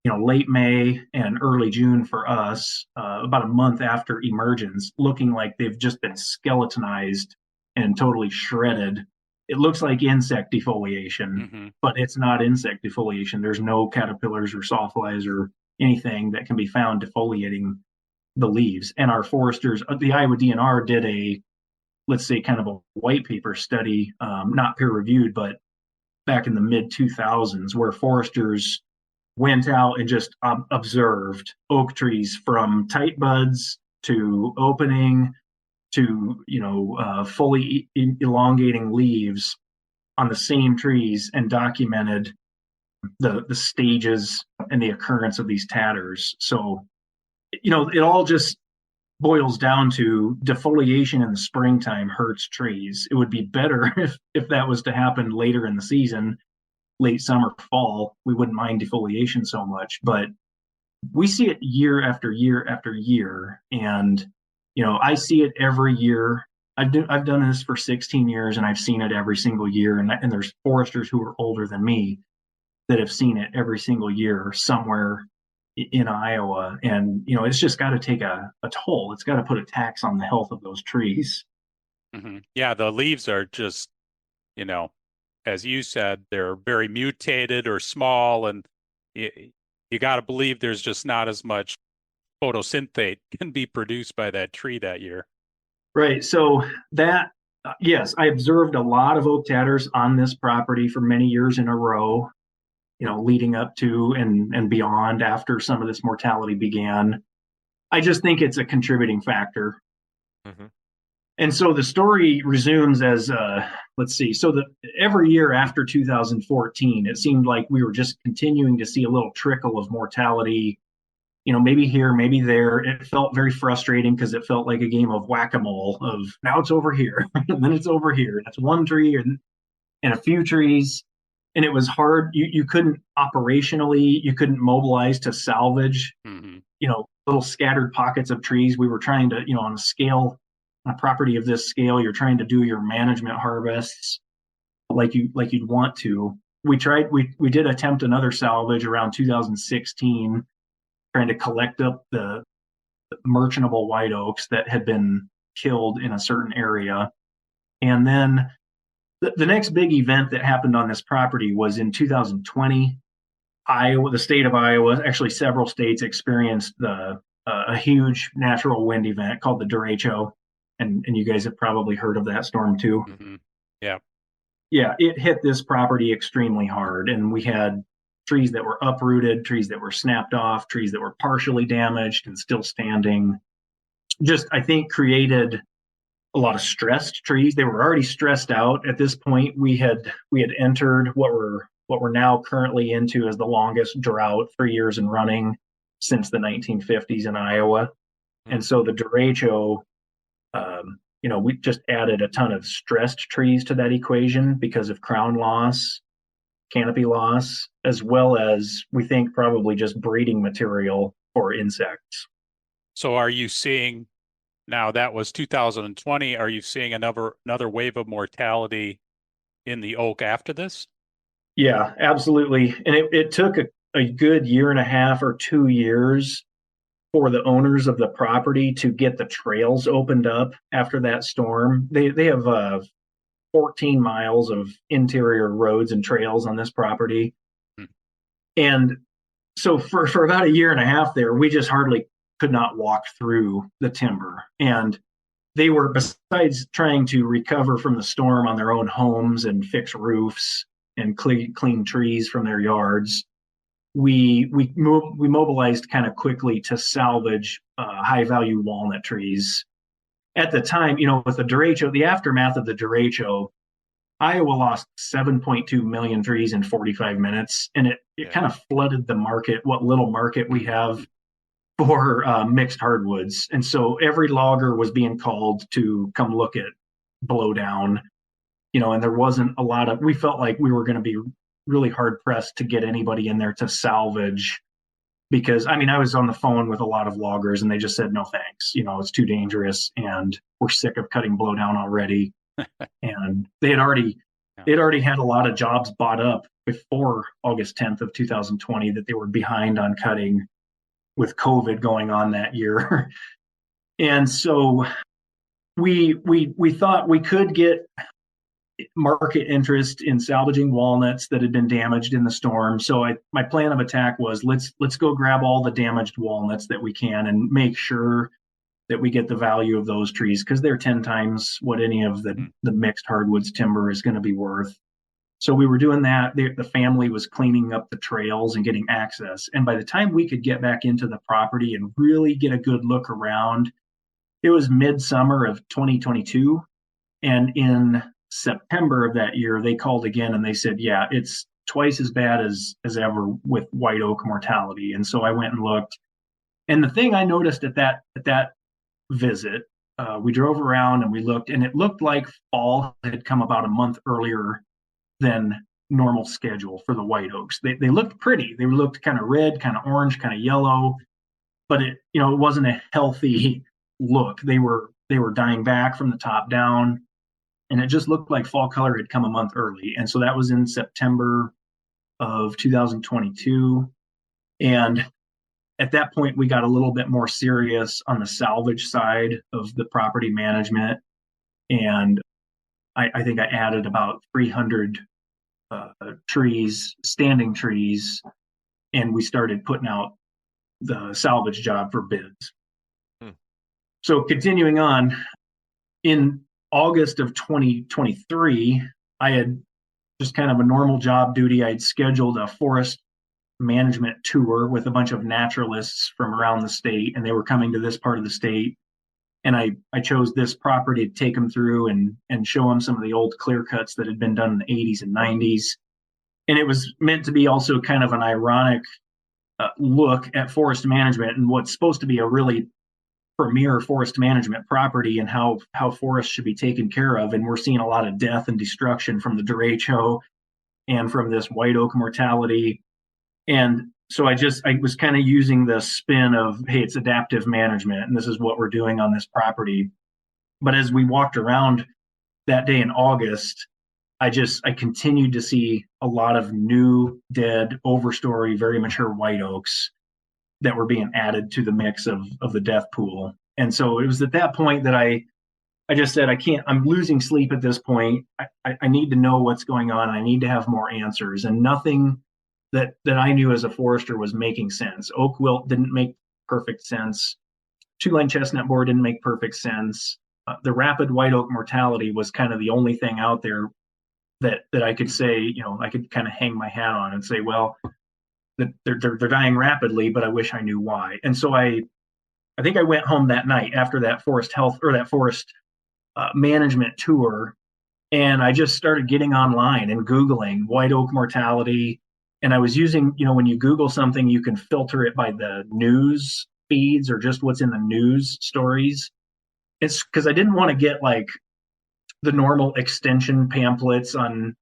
C: late May and early June for us, about a month after emergence, looking like they've just been skeletonized and totally shredded. It looks like insect defoliation, but it's not insect defoliation. There's no caterpillars or sawflies or anything that can be found defoliating the leaves. And our foresters, the Iowa DNR did let's say kind of a white paper study, not peer reviewed, but back in the mid 2000s, where foresters went out and just observed oak trees from tight buds to opening to fully elongating leaves on the same trees, and documented the stages and the occurrence of these tatters. So it all just boils down to defoliation in the springtime hurts trees. It would be better if that was to happen later in the season, late summer, fall. We wouldn't mind defoliation so much, but we see it year after year after year. And I see it every year. I've done this for 16 years, and I've seen it every single year. And there's foresters who are older than me that have seen it every single year somewhere in Iowa. And it's just got to take a toll. It's got to put a tax on the health of those trees.
B: Mm-hmm. Yeah, the leaves are just, as you said, they're very mutated or small, and you got to believe there's just not as much photosynthate can be produced by that tree that year.
C: Right. So that, yes, I observed a lot of oak tatters on this property for many years in a row, leading up to and beyond after some of this mortality began. I just think it's a contributing factor. Mm-hmm. And so the story resumes as, let's see, so every year after 2014, it seemed like we were just continuing to see a little trickle of mortality, maybe here, maybe there. It felt very frustrating because it felt like a game of whack-a-mole of now it's over here, and then it's over here. That's one tree and a few trees. And it was hard. You couldn't operationally, you couldn't mobilize to salvage, mm-hmm. Little scattered pockets of trees. We were trying to, on a property of this scale, you're trying to do your management harvests like you'd want to. We did attempt another salvage around 2016, trying to collect up the merchantable white oaks that had been killed in a certain area. And then the next big event that happened on this property was in 2020. Iowa, the state of Iowa, actually several states experienced a huge natural wind event called the derecho. And you guys have probably heard of that storm too.
B: Mm-hmm. Yeah.
C: Yeah, it hit this property extremely hard. And we had trees that were uprooted, trees that were snapped off, trees that were partially damaged and still standing. Just, I think, created a lot of stressed trees. They were already stressed out at this point. We had entered what we're now currently into as the longest drought, 3 years in running since the 1950s in Iowa. Mm-hmm. And so the derecho, we just added a ton of stressed trees to that equation because of crown loss, canopy loss, as well as we think probably just breeding material for insects.
B: So are you seeing, now that was 2020, are you seeing another wave of mortality in the oak after this?
C: Yeah, absolutely. And it took a good year and a half or 2 years for the owners of the property to get the trails opened up after that storm. They have 14 miles of interior roads and trails on this property. And so for about a year and a half there, we just hardly could not walk through the timber. And they were, besides trying to recover from the storm on their own homes and fix roofs and clean trees from their yards, we mobilized kind of quickly to salvage high value walnut trees. At the time, with the derecho, the aftermath of the derecho, Iowa lost 7.2 million trees in 45 minutes, and it kind of flooded the market, what little market we have for mixed hardwoods. And so every logger was being called to come look at blowdown, and there wasn't a lot of, we felt like we were going to be really hard pressed to get anybody in there to salvage, because I was on the phone with a lot of loggers and they just said, no, thanks. It's too dangerous and we're sick of cutting blowdown already. And they had already had a lot of jobs bought up before August 10th of 2020 that they were behind on cutting with COVID going on that year. And so we thought we could get market interest in salvaging walnuts that had been damaged in the storm. So my plan of attack was let's go grab all the damaged walnuts that we can and make sure that we get the value of those trees, because they're 10 times what any of the mixed hardwoods timber is going to be worth. So we were doing that. The family was cleaning up the trails and getting access. And by the time we could get back into the property and really get a good look around, it was midsummer of 2022. And in September of that year, they called again and they said, yeah, it's twice as bad as ever with white oak mortality. And so I went and looked. And the thing I noticed at that visit, we drove around and we looked, and it looked like fall had come about a month earlier than normal schedule for the white oaks. They looked pretty. They looked kind of red, kind of orange, kind of yellow, but it wasn't a healthy look. They were dying back from the top down, and it just looked like fall color had come a month early. And so that was in September of 2022. And at that point, we got a little bit more serious on the salvage side of the property management. And I think I added about 300 trees, standing trees, and we started putting out the salvage job for bids. So continuing on, in August of 2023, I had just kind of a normal job duty. I'd scheduled a forest management tour with a bunch of naturalists from around the state, and they were coming to this part of the state. And I chose this property to take them through and show them some of the old clear cuts that had been done in the 80s and 90s. And it was meant to be also kind of an ironic look at forest management and what's supposed to be a really premier forest management property and how forests should be taken care of. And we're seeing a lot of death and destruction from the derecho and from this white oak mortality. And so I was kind of using the spin of, hey, it's adaptive management, and this is what we're doing on this property. But as we walked around that day in August, I continued to see a lot of new, dead, overstory, very mature white oaks that were being added to the mix of the death pool. And so it was at that point that I just said, I'm losing sleep at this point. I need to know what's going on. I need to have more answers. And nothing that I knew as a forester was making sense. Oak wilt didn't make perfect sense. Two-line chestnut borer didn't make perfect sense. The rapid white oak mortality was kind of the only thing out there that I could say, I could kind of hang my hat on and say, well, that they're dying rapidly, but I wish I knew why. And so I think I went home that night after that forest management tour, and I just started getting online and Googling white oak mortality. And I was using, when you Google something, you can filter it by the news feeds or just what's in the news stories. It's because I didn't want to get like the normal extension pamphlets on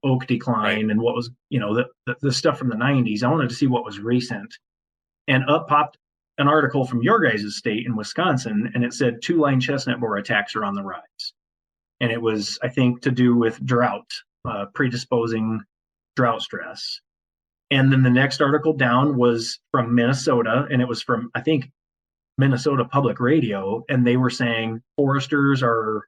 C: oak decline, right, and what was, the stuff from the 90s. I wanted to see what was recent. And up popped an article from your guys' state in Wisconsin, and it said two-line chestnut borer attacks are on the rise. And it was, I think, to do with drought, predisposing drought stress. And then the next article down was from Minnesota, and it was from, I think, Minnesota Public Radio, and they were saying foresters are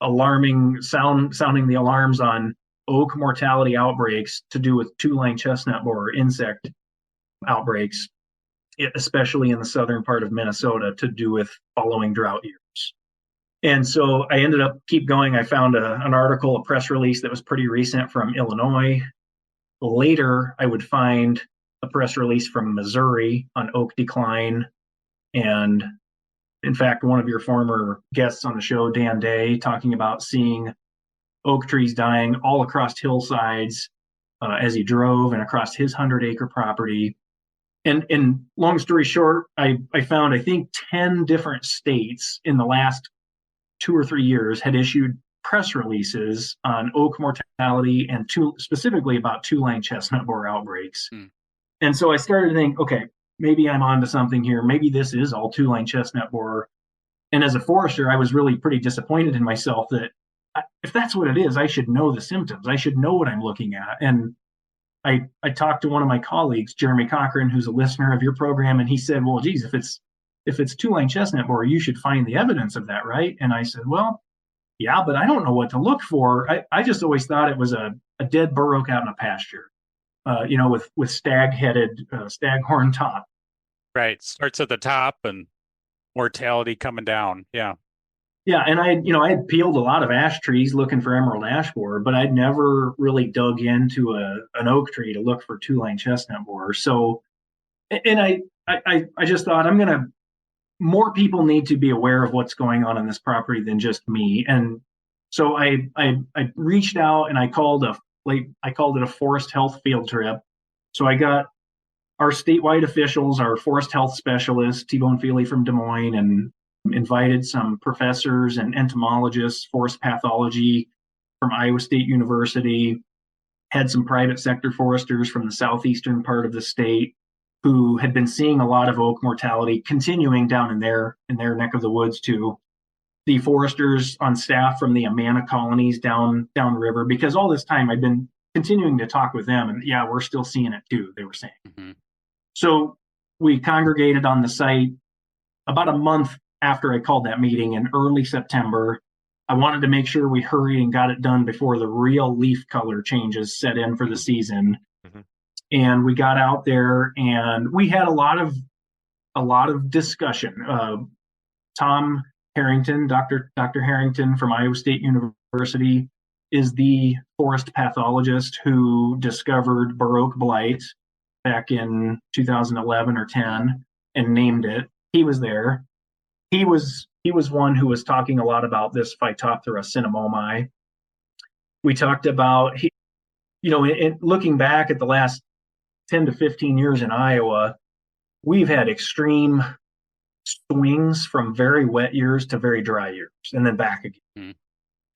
C: sounding the alarms on oak mortality outbreaks to do with two-line chestnut borer insect outbreaks, especially in the southern part of Minnesota, to do with following drought years. And so I ended up keep going. I found an article, a press release that was pretty recent from Illinois. Later, I would find a press release from Missouri on oak decline. And in fact, one of your former guests on the show, Dan Day, talking about seeing oak trees dying all across hillsides as he drove and across his 100-acre property. And long story short, I found, I think, 10 different states in the last 2 or 3 years had issued press releases on oak mortality and specifically about two-line chestnut borer outbreaks. And so I started to think, okay, maybe I'm onto something here. Maybe this is all two-line chestnut borer. And as a forester, I was really pretty disappointed in myself that if that's what it is, I should know the symptoms. I should know what I'm looking at. And I talked to one of my colleagues, Jeremy Cochran, who's a listener of your program, and he said, well, geez, if it's two-line chestnut borer, you should find the evidence of that, right? And I said, well, yeah, but I don't know what to look for. I just always thought it was a dead bur oak out in a pasture, with stag-headed, staghorn top.
B: Right. Starts at the top and mortality coming down. Yeah.
C: Yeah, and I had peeled a lot of ash trees looking for emerald ash borer, but I'd never really dug into an oak tree to look for two-line chestnut borer. So, and I just thought more people need to be aware of what's going on this property than just me. And so I reached out and I called it a forest health field trip. So I got our statewide officials, our forest health specialist, T-Bone Feely from Des Moines, and invited some professors and entomologists, forest pathology from Iowa State University, had some private sector foresters from the southeastern part of the state who had been seeing a lot of oak mortality continuing down in their neck of the woods too. The foresters on staff from the Amana colonies downriver, because all this time I'd been continuing to talk with them, and yeah, we're still seeing it too, they were saying. Mm-hmm. So we congregated on the site about a month after I called that meeting in early September. I wanted to make sure we hurried and got it done before the real leaf color changes set in for the season. Mm-hmm. And we got out there and we had a lot of discussion. Tom Harrington, Dr. Harrington from Iowa State University, is the forest pathologist who discovered Baroque blight back in 2011 or 10 and named it. He was there. He was one who was talking a lot about this Phytophthora cinnamomi. We talked about, looking back at the last 10 to 15 years in Iowa, we've had extreme swings from very wet years to very dry years and then back again. Mm.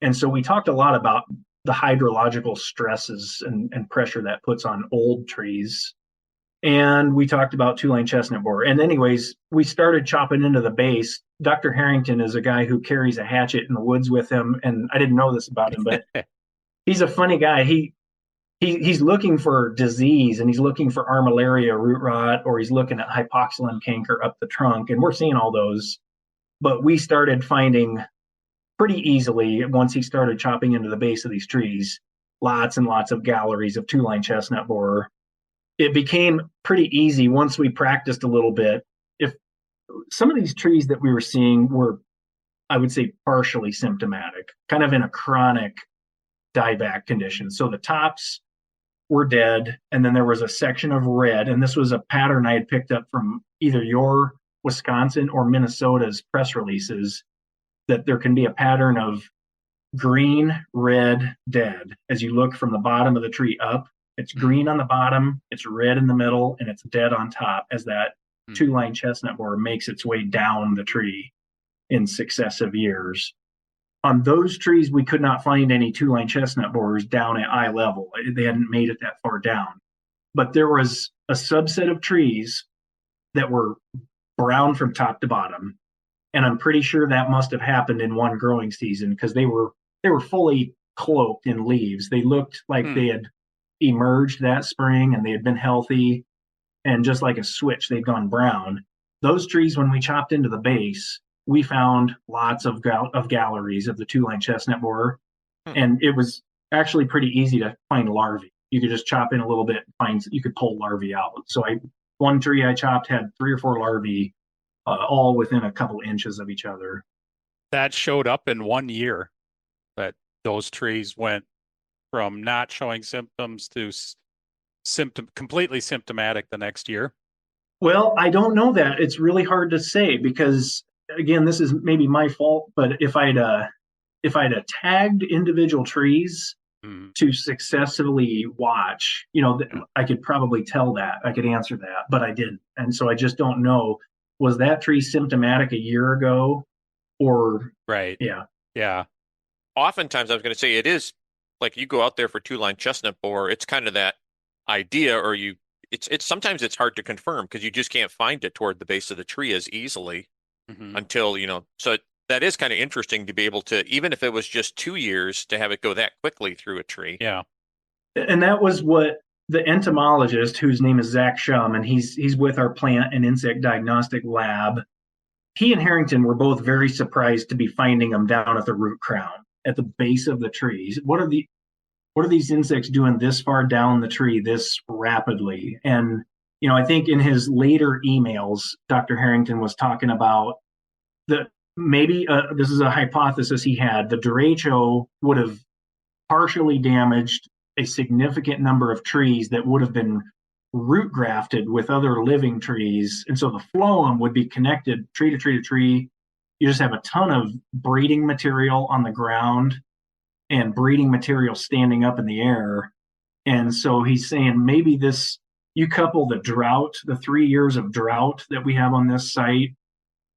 C: And so we talked a lot about the hydrological stresses and pressure that puts on old trees. And we talked about two-line chestnut borer. And anyways, we started chopping into the base. Dr. Harrington is a guy who carries a hatchet in the woods with him. And I didn't know this about him, but he's a funny guy. He's looking for disease, and he's looking for armillaria root rot, or he's looking at hypoxylon canker up the trunk. And we're seeing all those. But we started finding pretty easily, once he started chopping into the base of these trees, lots and lots of galleries of two-line chestnut borer. It became pretty easy once we practiced a little bit. If some of these trees that we were seeing were, I would say, partially symptomatic, kind of in a chronic dieback condition. So the tops were dead, and then there was a section of red, and this was a pattern I had picked up from either your Wisconsin or Minnesota's press releases, that there can be a pattern of green, red, dead. As you look from the bottom of the tree up, it's green on the bottom, it's red in the middle, and it's dead on top as that two-line chestnut borer makes its way down the tree in successive years. On those trees, we could not find any two-line chestnut borers down at eye level. They hadn't made it that far down. But there was a subset of trees that were brown from top to bottom. And I'm pretty sure that must have happened in one growing season, because they were fully cloaked in leaves. They looked like they had emerged that spring and they had been healthy, and just like a switch, they'd gone brown. Those trees, when we chopped into the base, we found lots of galleries of the two-line chestnut borer, and it was actually pretty easy to find larvae. You could just chop in a little bit, you could pull larvae out. So one tree I chopped had 3 or 4 larvae, all within a couple inches of each other.
B: That showed up in 1 year, that those trees went from not showing symptoms to completely symptomatic the next year.
C: Well, I don't know that. It's really hard to say, because again, this is maybe my fault, but if I'd tagged individual trees to successfully watch, I could probably tell that. I could answer that, but I didn't. And so I just don't know. Was that tree symptomatic a year ago, or?
B: Right.
C: Yeah.
B: Yeah.
A: Oftentimes, I was going to say, it is like you go out there for two-line chestnut borer, it's kind of that idea, or it's sometimes it's hard to confirm because you just can't find it toward the base of the tree as easily until, so that is kind of interesting to be able to, even if it was just 2 years, to have it go that quickly through a tree.
B: Yeah.
C: And that was what the entomologist, whose name is Zach Shum, and he's with our plant and insect diagnostic lab. He and Harrington were both very surprised to be finding them down at the root crown, at the base of the trees. What are these insects doing this far down the tree this rapidly? And, I think in his later emails, Dr. Harrington was talking about maybe this is a hypothesis he had. The derecho would have partially damaged a significant number of trees that would have been root grafted with other living trees. And so the phloem would be connected tree to tree to tree. You just have a ton of breeding material on the ground and breeding material standing up in the air. And so he's saying maybe this, you couple the drought, the 3 years of drought that we have on this site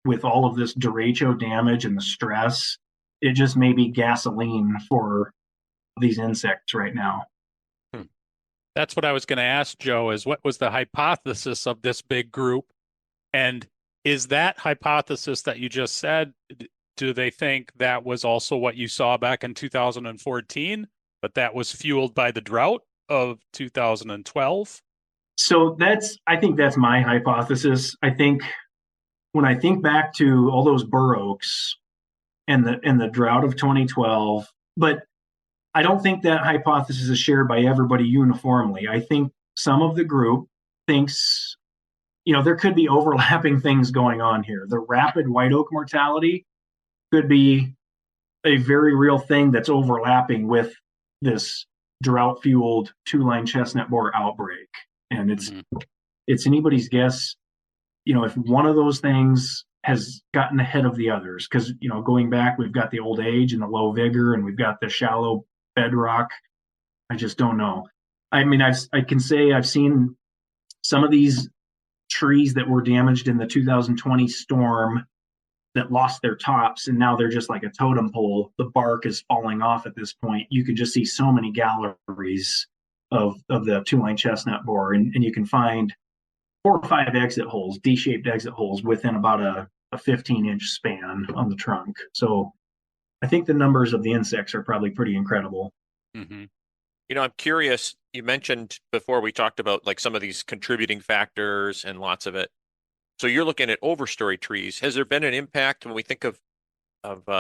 C: with all of this derecho damage and the stress, it just may be gasoline for these insects right now.
B: That's what I was going to ask, Joe, is what was the hypothesis of this big group? And is that hypothesis that you just said, do they think that was also what you saw back in 2014, but that was fueled by the drought of 2012?
C: So I think that's my hypothesis. I think when I think back to all those bur oaks and the drought of 2012, but I don't think that hypothesis is shared by everybody uniformly. I think some of the group thinks, there could be overlapping things going on here. The rapid white oak mortality could be a very real thing that's overlapping with this drought-fueled two-line chestnut borer outbreak. And it's anybody's guess, if one of those things has gotten ahead of the others. Because, going back, we've got the old age and the low vigor, and we've got the shallow bedrock. I just don't know. I mean, I can say I've seen some of these trees that were damaged in the 2020 storm that lost their tops, and now they're just like a totem pole. The bark is falling off at this point. You can just see so many galleries of the two-line chestnut borer, and you can find 4 or 5 exit holes, D-shaped exit holes within about a 15-inch span on the trunk. So I think the numbers of the insects are probably pretty incredible.
B: Mm-hmm.
A: I'm curious, you mentioned before we talked about like some of these contributing factors and lots of it. So you're looking at overstory trees. Has there been an impact when we think of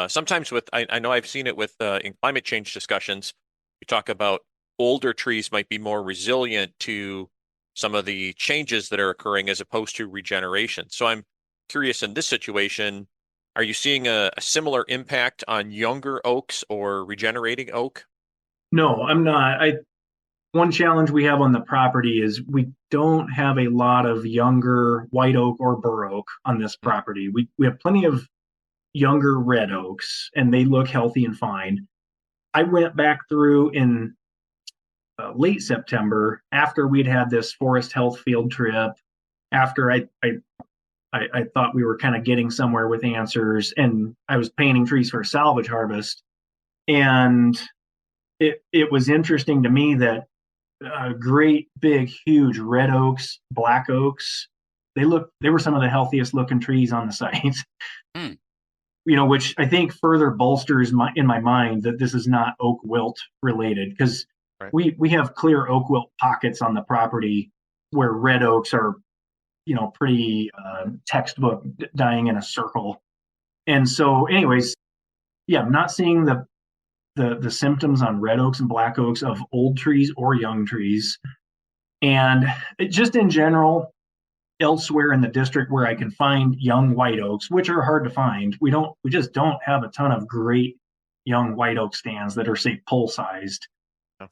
A: sometimes with, I know I've seen it with in climate change discussions, we talk about older trees might be more resilient to some of the changes that are occurring as opposed to regeneration. So I'm curious in this situation, are you seeing a similar impact on younger oaks or regenerating oak?
C: No, I'm not. One challenge we have on the property is we don't have a lot of younger white oak or bur oak on this property. We have plenty of younger red oaks, and they look healthy and fine. I went back through in late September after we'd had this forest health field trip, after I thought we were kind of getting somewhere with answers, and I was painting trees for a salvage harvest. And it was interesting to me that great, big, huge red oaks, black oaks, they were some of the healthiest looking trees on the site. Which I think further bolsters in my mind that this is not oak wilt related, because we have clear oak wilt pockets on the property where red oaks are, pretty textbook dying in a circle. And so anyways, yeah, I'm not seeing the symptoms on red oaks and black oaks of old trees or young trees. And just in general, elsewhere in the district where I can find young white oaks, which are hard to find, we just don't have a ton of great young white oak stands that are, say, pole sized. Oh.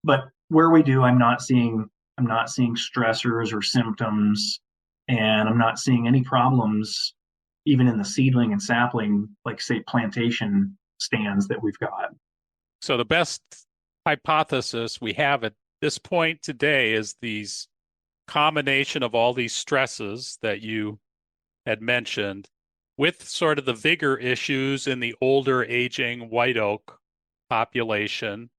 C: But where we do, I'm not seeing stressors or symptoms, and I'm not seeing any problems even in the seedling and sapling, like, say, plantation stands that we've got.
B: So the best hypothesis we have at this point today is these combination of all these stresses that you had mentioned with sort of the vigor issues in the older aging white oak population.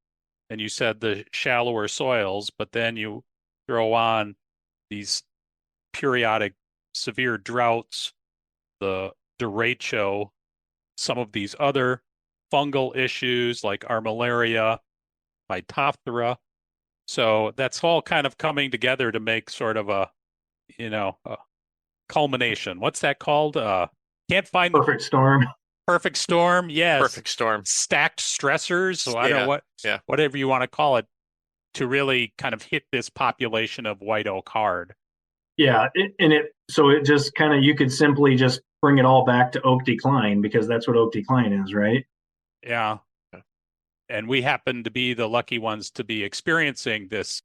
B: And you said the shallower soils, but then you throw on these periodic severe droughts, the derecho, some of these other fungal issues like armillaria, Phytophthora. So that's all kind of coming together to make sort of a culmination. What's that called? Can't find
C: perfect storm.
B: Perfect storm. Yes.
A: Perfect storm.
B: Stacked stressors. So I don't know whatever you want to call it, to really kind of hit this population of white oak hard.
C: Yeah. So it just kind of, you could simply just bring it all back to oak decline, because that's what oak decline is, right?
B: Yeah. And we happen to be the lucky ones to be experiencing this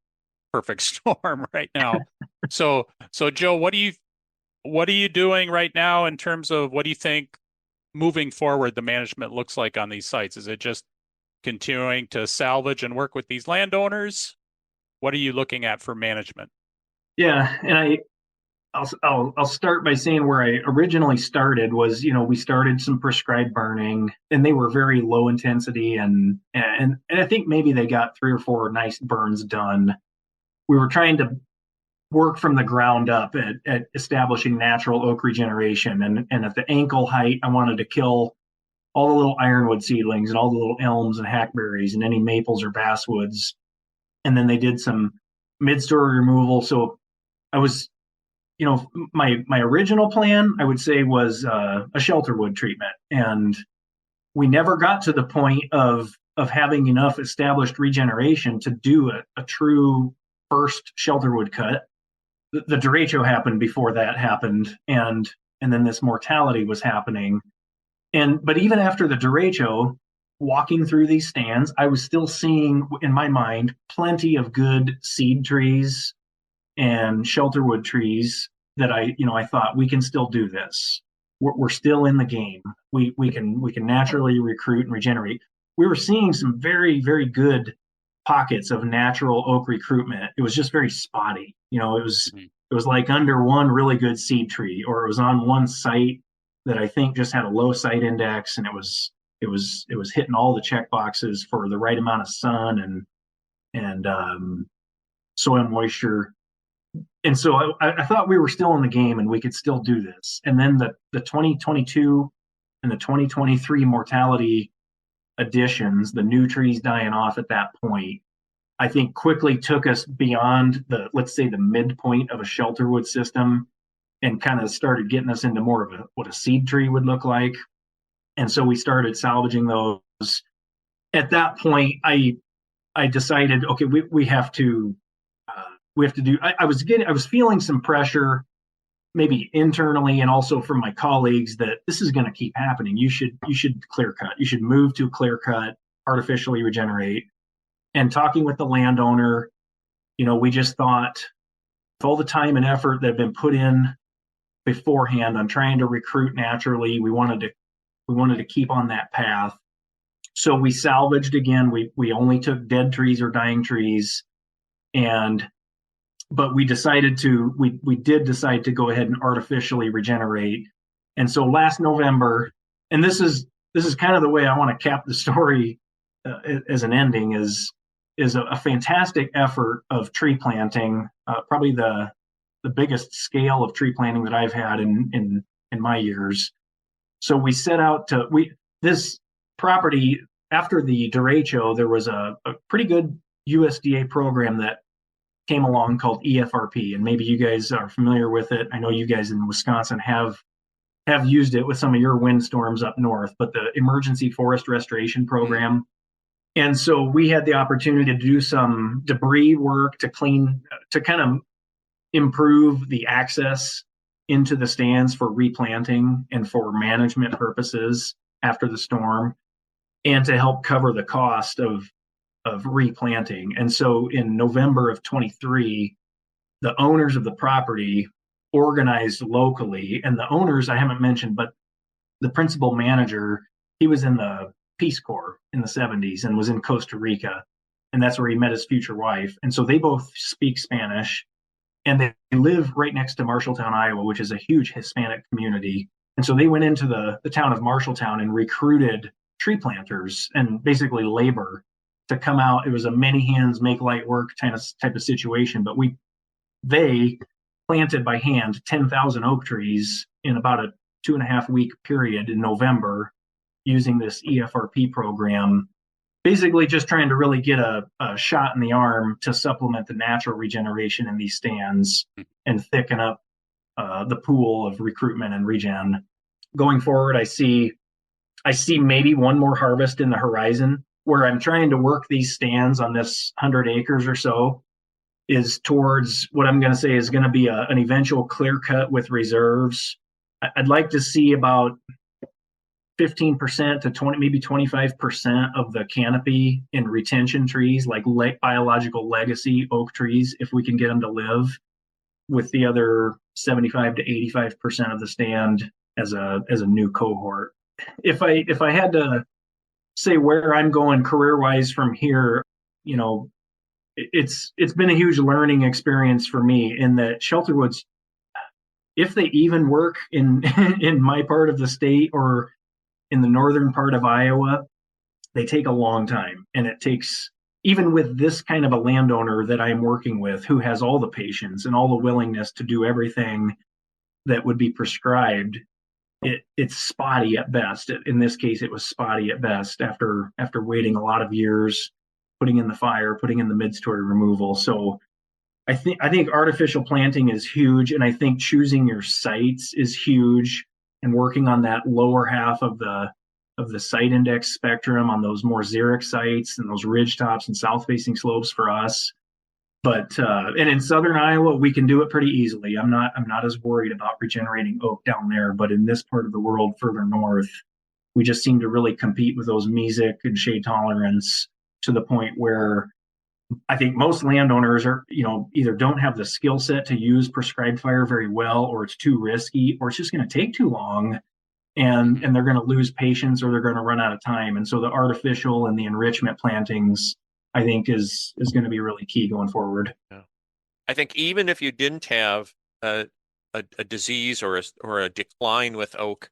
B: perfect storm right now. So Joe, what are you doing right now in terms of what do you think moving forward the management looks like on these sites? Is it just continuing to salvage and work with these landowners? What are you looking at for management?
C: Yeah, and I'll start by saying where I originally started was, we started some prescribed burning, and they were very low intensity, and I think maybe they got 3 or 4 nice burns done. We were trying to work from the ground up at establishing natural oak regeneration, and at the ankle height, I wanted to kill all the little ironwood seedlings and all the little elms and hackberries and any maples or basswoods. And then they did some mid-story removal. So I was, my original plan, I would say, was a shelterwood treatment, and we never got to the point of having enough established regeneration to do a true first shelterwood cut. The derecho happened before that happened, and then this mortality was happening. But even after the derecho, walking through these stands, I was still seeing in my mind plenty of good seed trees and shelterwood trees that I thought we can still do this. We're still in the game. We can naturally recruit and regenerate. We were seeing some very, very good pockets of natural oak recruitment. It was just very spotty. It was like under one really good seed tree, or it was on one site that I think just had a low site index, and it was hitting all the check boxes for the right amount of sun and soil moisture. And so I thought we were still in the game and we could still do this. And then the 2022 and the 2023 mortality additions, the new trees dying off at that point, I think quickly took us beyond let's say the midpoint of a shelterwood system, and kind of started getting us into more of what a seed tree would look like. And so we started salvaging those. At that point, I decided, okay, we have to do. I was feeling some pressure, maybe internally and also from my colleagues, that this is going to keep happening. You should clear cut. You should move to clear cut, artificially regenerate. And talking with the landowner, we just thought, with all the time and effort that had been put in beforehand on trying to recruit naturally, we wanted to keep on that path. So we salvaged again. We only took dead trees or dying trees, but we did decide to go ahead and artificially regenerate. And so last November, and this is kind of the way I want to cap the story as an ending, is a fantastic effort of tree planting, probably the biggest scale of tree planting that I've had in my years. So we set out this property after the derecho. There was a pretty good USDA program that came along called EFRP, and maybe you guys are familiar with it. I know you guys in Wisconsin have used it with some of your windstorms up north, but the Emergency Forest Restoration Program. And so we had the opportunity to do some debris work to kind of improve the access into the stands for replanting and for management purposes after the storm, and to help cover the cost of replanting. And so in November of 23, the owners of the property organized locally, and the owners I haven't mentioned, but the principal manager, he was in the Peace Corps in the 70s and was in Costa Rica, and that's where he met his future wife. And so they both speak Spanish, and they live right next to Marshalltown, Iowa, which is a huge Hispanic community. And so they went into the town of Marshalltown and recruited tree planters and basically labor to come out. It was a many hands make light work type of situation, but they planted by hand 10,000 oak trees in about a 2.5 week period in November, using this EFRP program, basically just trying to really get a shot in the arm to supplement the natural regeneration in these stands and thicken up the pool of recruitment and regen. Going forward, I see maybe one more harvest in the horizon, where I'm trying to work these stands on this 100 acres or so is towards what I'm going to say is going to be an eventual clear cut with reserves. I'd like to see about 15% to 20, maybe 25% of the canopy in retention trees, like biological legacy oak trees, if we can get them to live, with the other 75 to 85% of the stand as a new cohort. If I had to say where I'm going career wise from here, you know, it's been a huge learning experience for me in that shelterwoods, if they even work in in my part of the state or in the northern part of Iowa, they take a long time. And it takes, even with this kind of a landowner that I'm working with who has all the patience and all the willingness to do everything that would be prescribed, it's spotty at best. In this case, it was spotty at best after waiting a lot of years, putting in the fire, putting in the mid-story removal. So I think artificial planting is huge, and I think choosing your sites is huge, and working on that lower half of the site index spectrum on those more xeric sites and those ridge tops and south facing slopes for us. But and in southern Iowa, we can do it pretty easily. I'm not as worried about regenerating oak down there. But in this part of the world, further north, we just seem to really compete with those mesic and shade tolerance to the point where I think most landowners are, either don't have the skill set to use prescribed fire very well, or it's too risky, or it's just going to take too long, and they're going to lose patience, or they're going to run out of time. And so the artificial and the enrichment plantings, I think, is going to be really key going forward.
A: Yeah. I think even if you didn't have a disease or a decline with oak,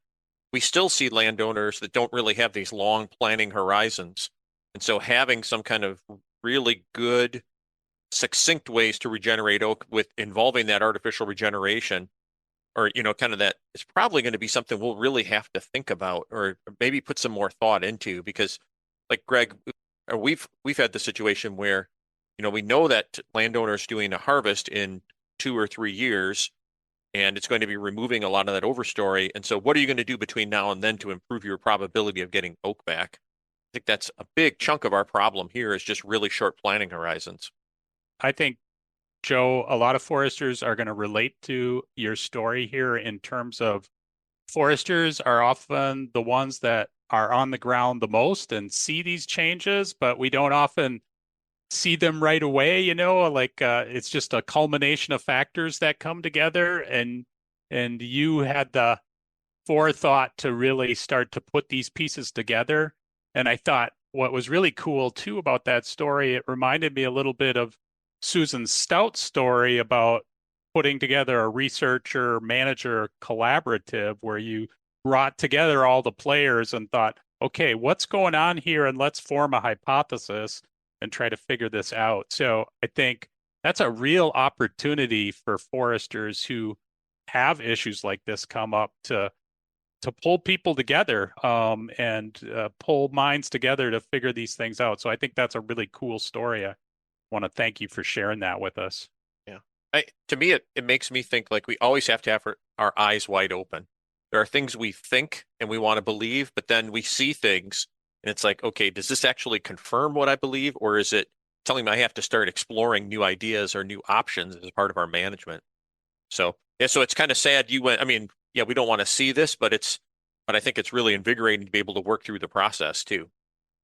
A: we still see landowners that don't really have these long planning horizons. And so having some kind of really good, succinct ways to regenerate oak with involving that artificial regeneration, or, kind of that, is probably going to be something we'll really have to think about, or maybe put some more thought into, because like Greg, we've had the situation where, we know that landowners doing a harvest in 2 or 3 years, and it's going to be removing a lot of that overstory. And so what are you going to do between now and then to improve your probability of getting oak back? I think that's a big chunk of our problem here, is just really short planning horizons.
B: I think, Joe, a lot of foresters are going to relate to your story here in terms of foresters are often the ones that are on the ground the most and see these changes, but we don't often see them right away, it's just a culmination of factors that come together, and you had the forethought to really start to put these pieces together. And I thought what was really cool too about that story, it reminded me a little bit of Susan Stout's story about putting together a researcher manager collaborative where you brought together all the players and thought, okay, what's going on here? And let's form a hypothesis and try to figure this out. So I think that's a real opportunity for foresters who have issues like this come up to pull people together and pull minds together to figure these things out. So I think that's a really cool story. I want to thank you for sharing that with us.
A: Yeah. To me, it makes me think like we always have to have our eyes wide open. There are things we think and we want to believe, but then we see things and it's like, okay, does this actually confirm what I believe, or is it telling me I have to start exploring new ideas or new options as part of our management? So, yeah, so it's kind of sad you went, yeah, we don't want to see this, but I think it's really invigorating to be able to work through the process too.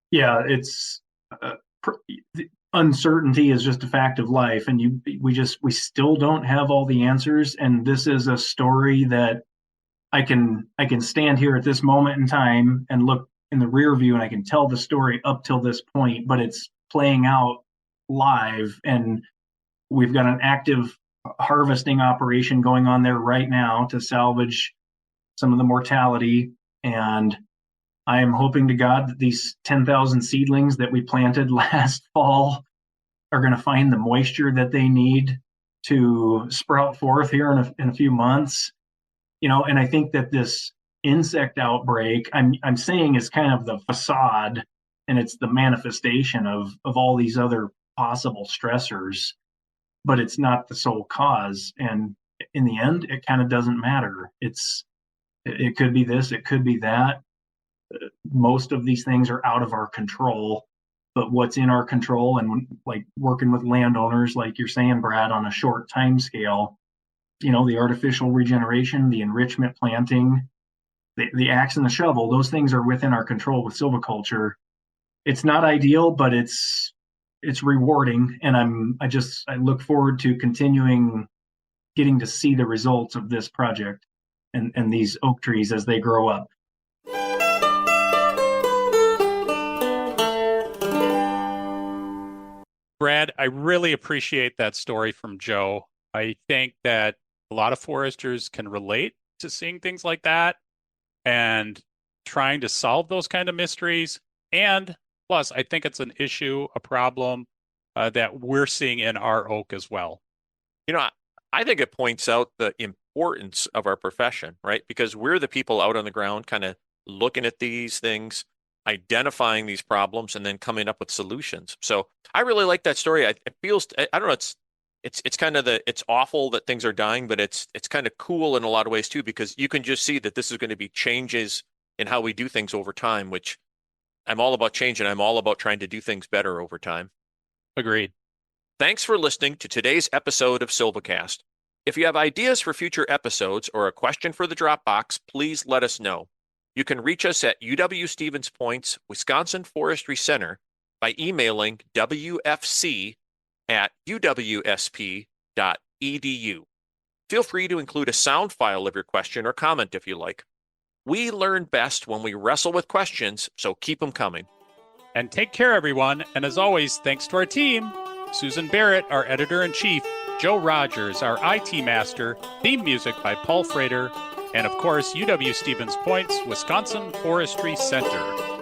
C: Yeah, it's uncertainty is just a fact of life, and we still don't have all the answers. And this is a story that I can stand here at this moment in time and look in the rear view, and I can tell the story up till this point, but it's playing out live, and we've got an active harvesting operation going on there right now to salvage some of the mortality. And I am hoping to God that these 10,000 seedlings that we planted last fall are going to find the moisture that they need to sprout forth here in a few months. And I think that this insect outbreak, I'm saying, is kind of the facade, and it's the manifestation of all these other possible stressors, but it's not the sole cause. And in the end, it kind of doesn't matter. It could be this, it could be that. Most of these things are out of our control, but what's in our control, and like working with landowners, like you're saying, Brad, on a short time scale, the artificial regeneration, the enrichment planting, the axe and the shovel, those things are within our control with silviculture. It's not ideal, but it's rewarding, and I look forward to continuing getting to see the results of this project and these oak trees as they grow up.
B: Brad, I really appreciate that story from Joe. I think that a lot of foresters can relate to seeing things like that and trying to solve those kind of mysteries. And plus, I think it's an issue, a problem that we're seeing in our oak as well.
A: I think it points out the importance of our profession, right? Because we're the people out on the ground kind of looking at these things, identifying these problems, and then coming up with solutions. So I really like that story. It feels, I don't know, it's kind of it's awful that things are dying, but it's kind of cool in a lot of ways too, because you can just see that this is going to be changes in how we do things over time, which I'm all about change, and I'm all about trying to do things better over time.
B: Agreed.
A: Thanks for listening to today's episode of SilviCast. If you have ideas for future episodes or a question for the Dropbox, please let us know. You can reach us at UW Stevens Point's Wisconsin Forestry Center by emailing wfc@uwsp.edu. Feel free to include a sound file of your question or comment if you like. We learn best when we wrestle with questions, so keep them coming.
B: And take care, everyone. And as always, thanks to our team, Susan Barrett, our editor-in-chief, Joe Rogers, our IT master, theme music by Paul Frater, and of course, UW Stevens Point's Wisconsin Forestry Center.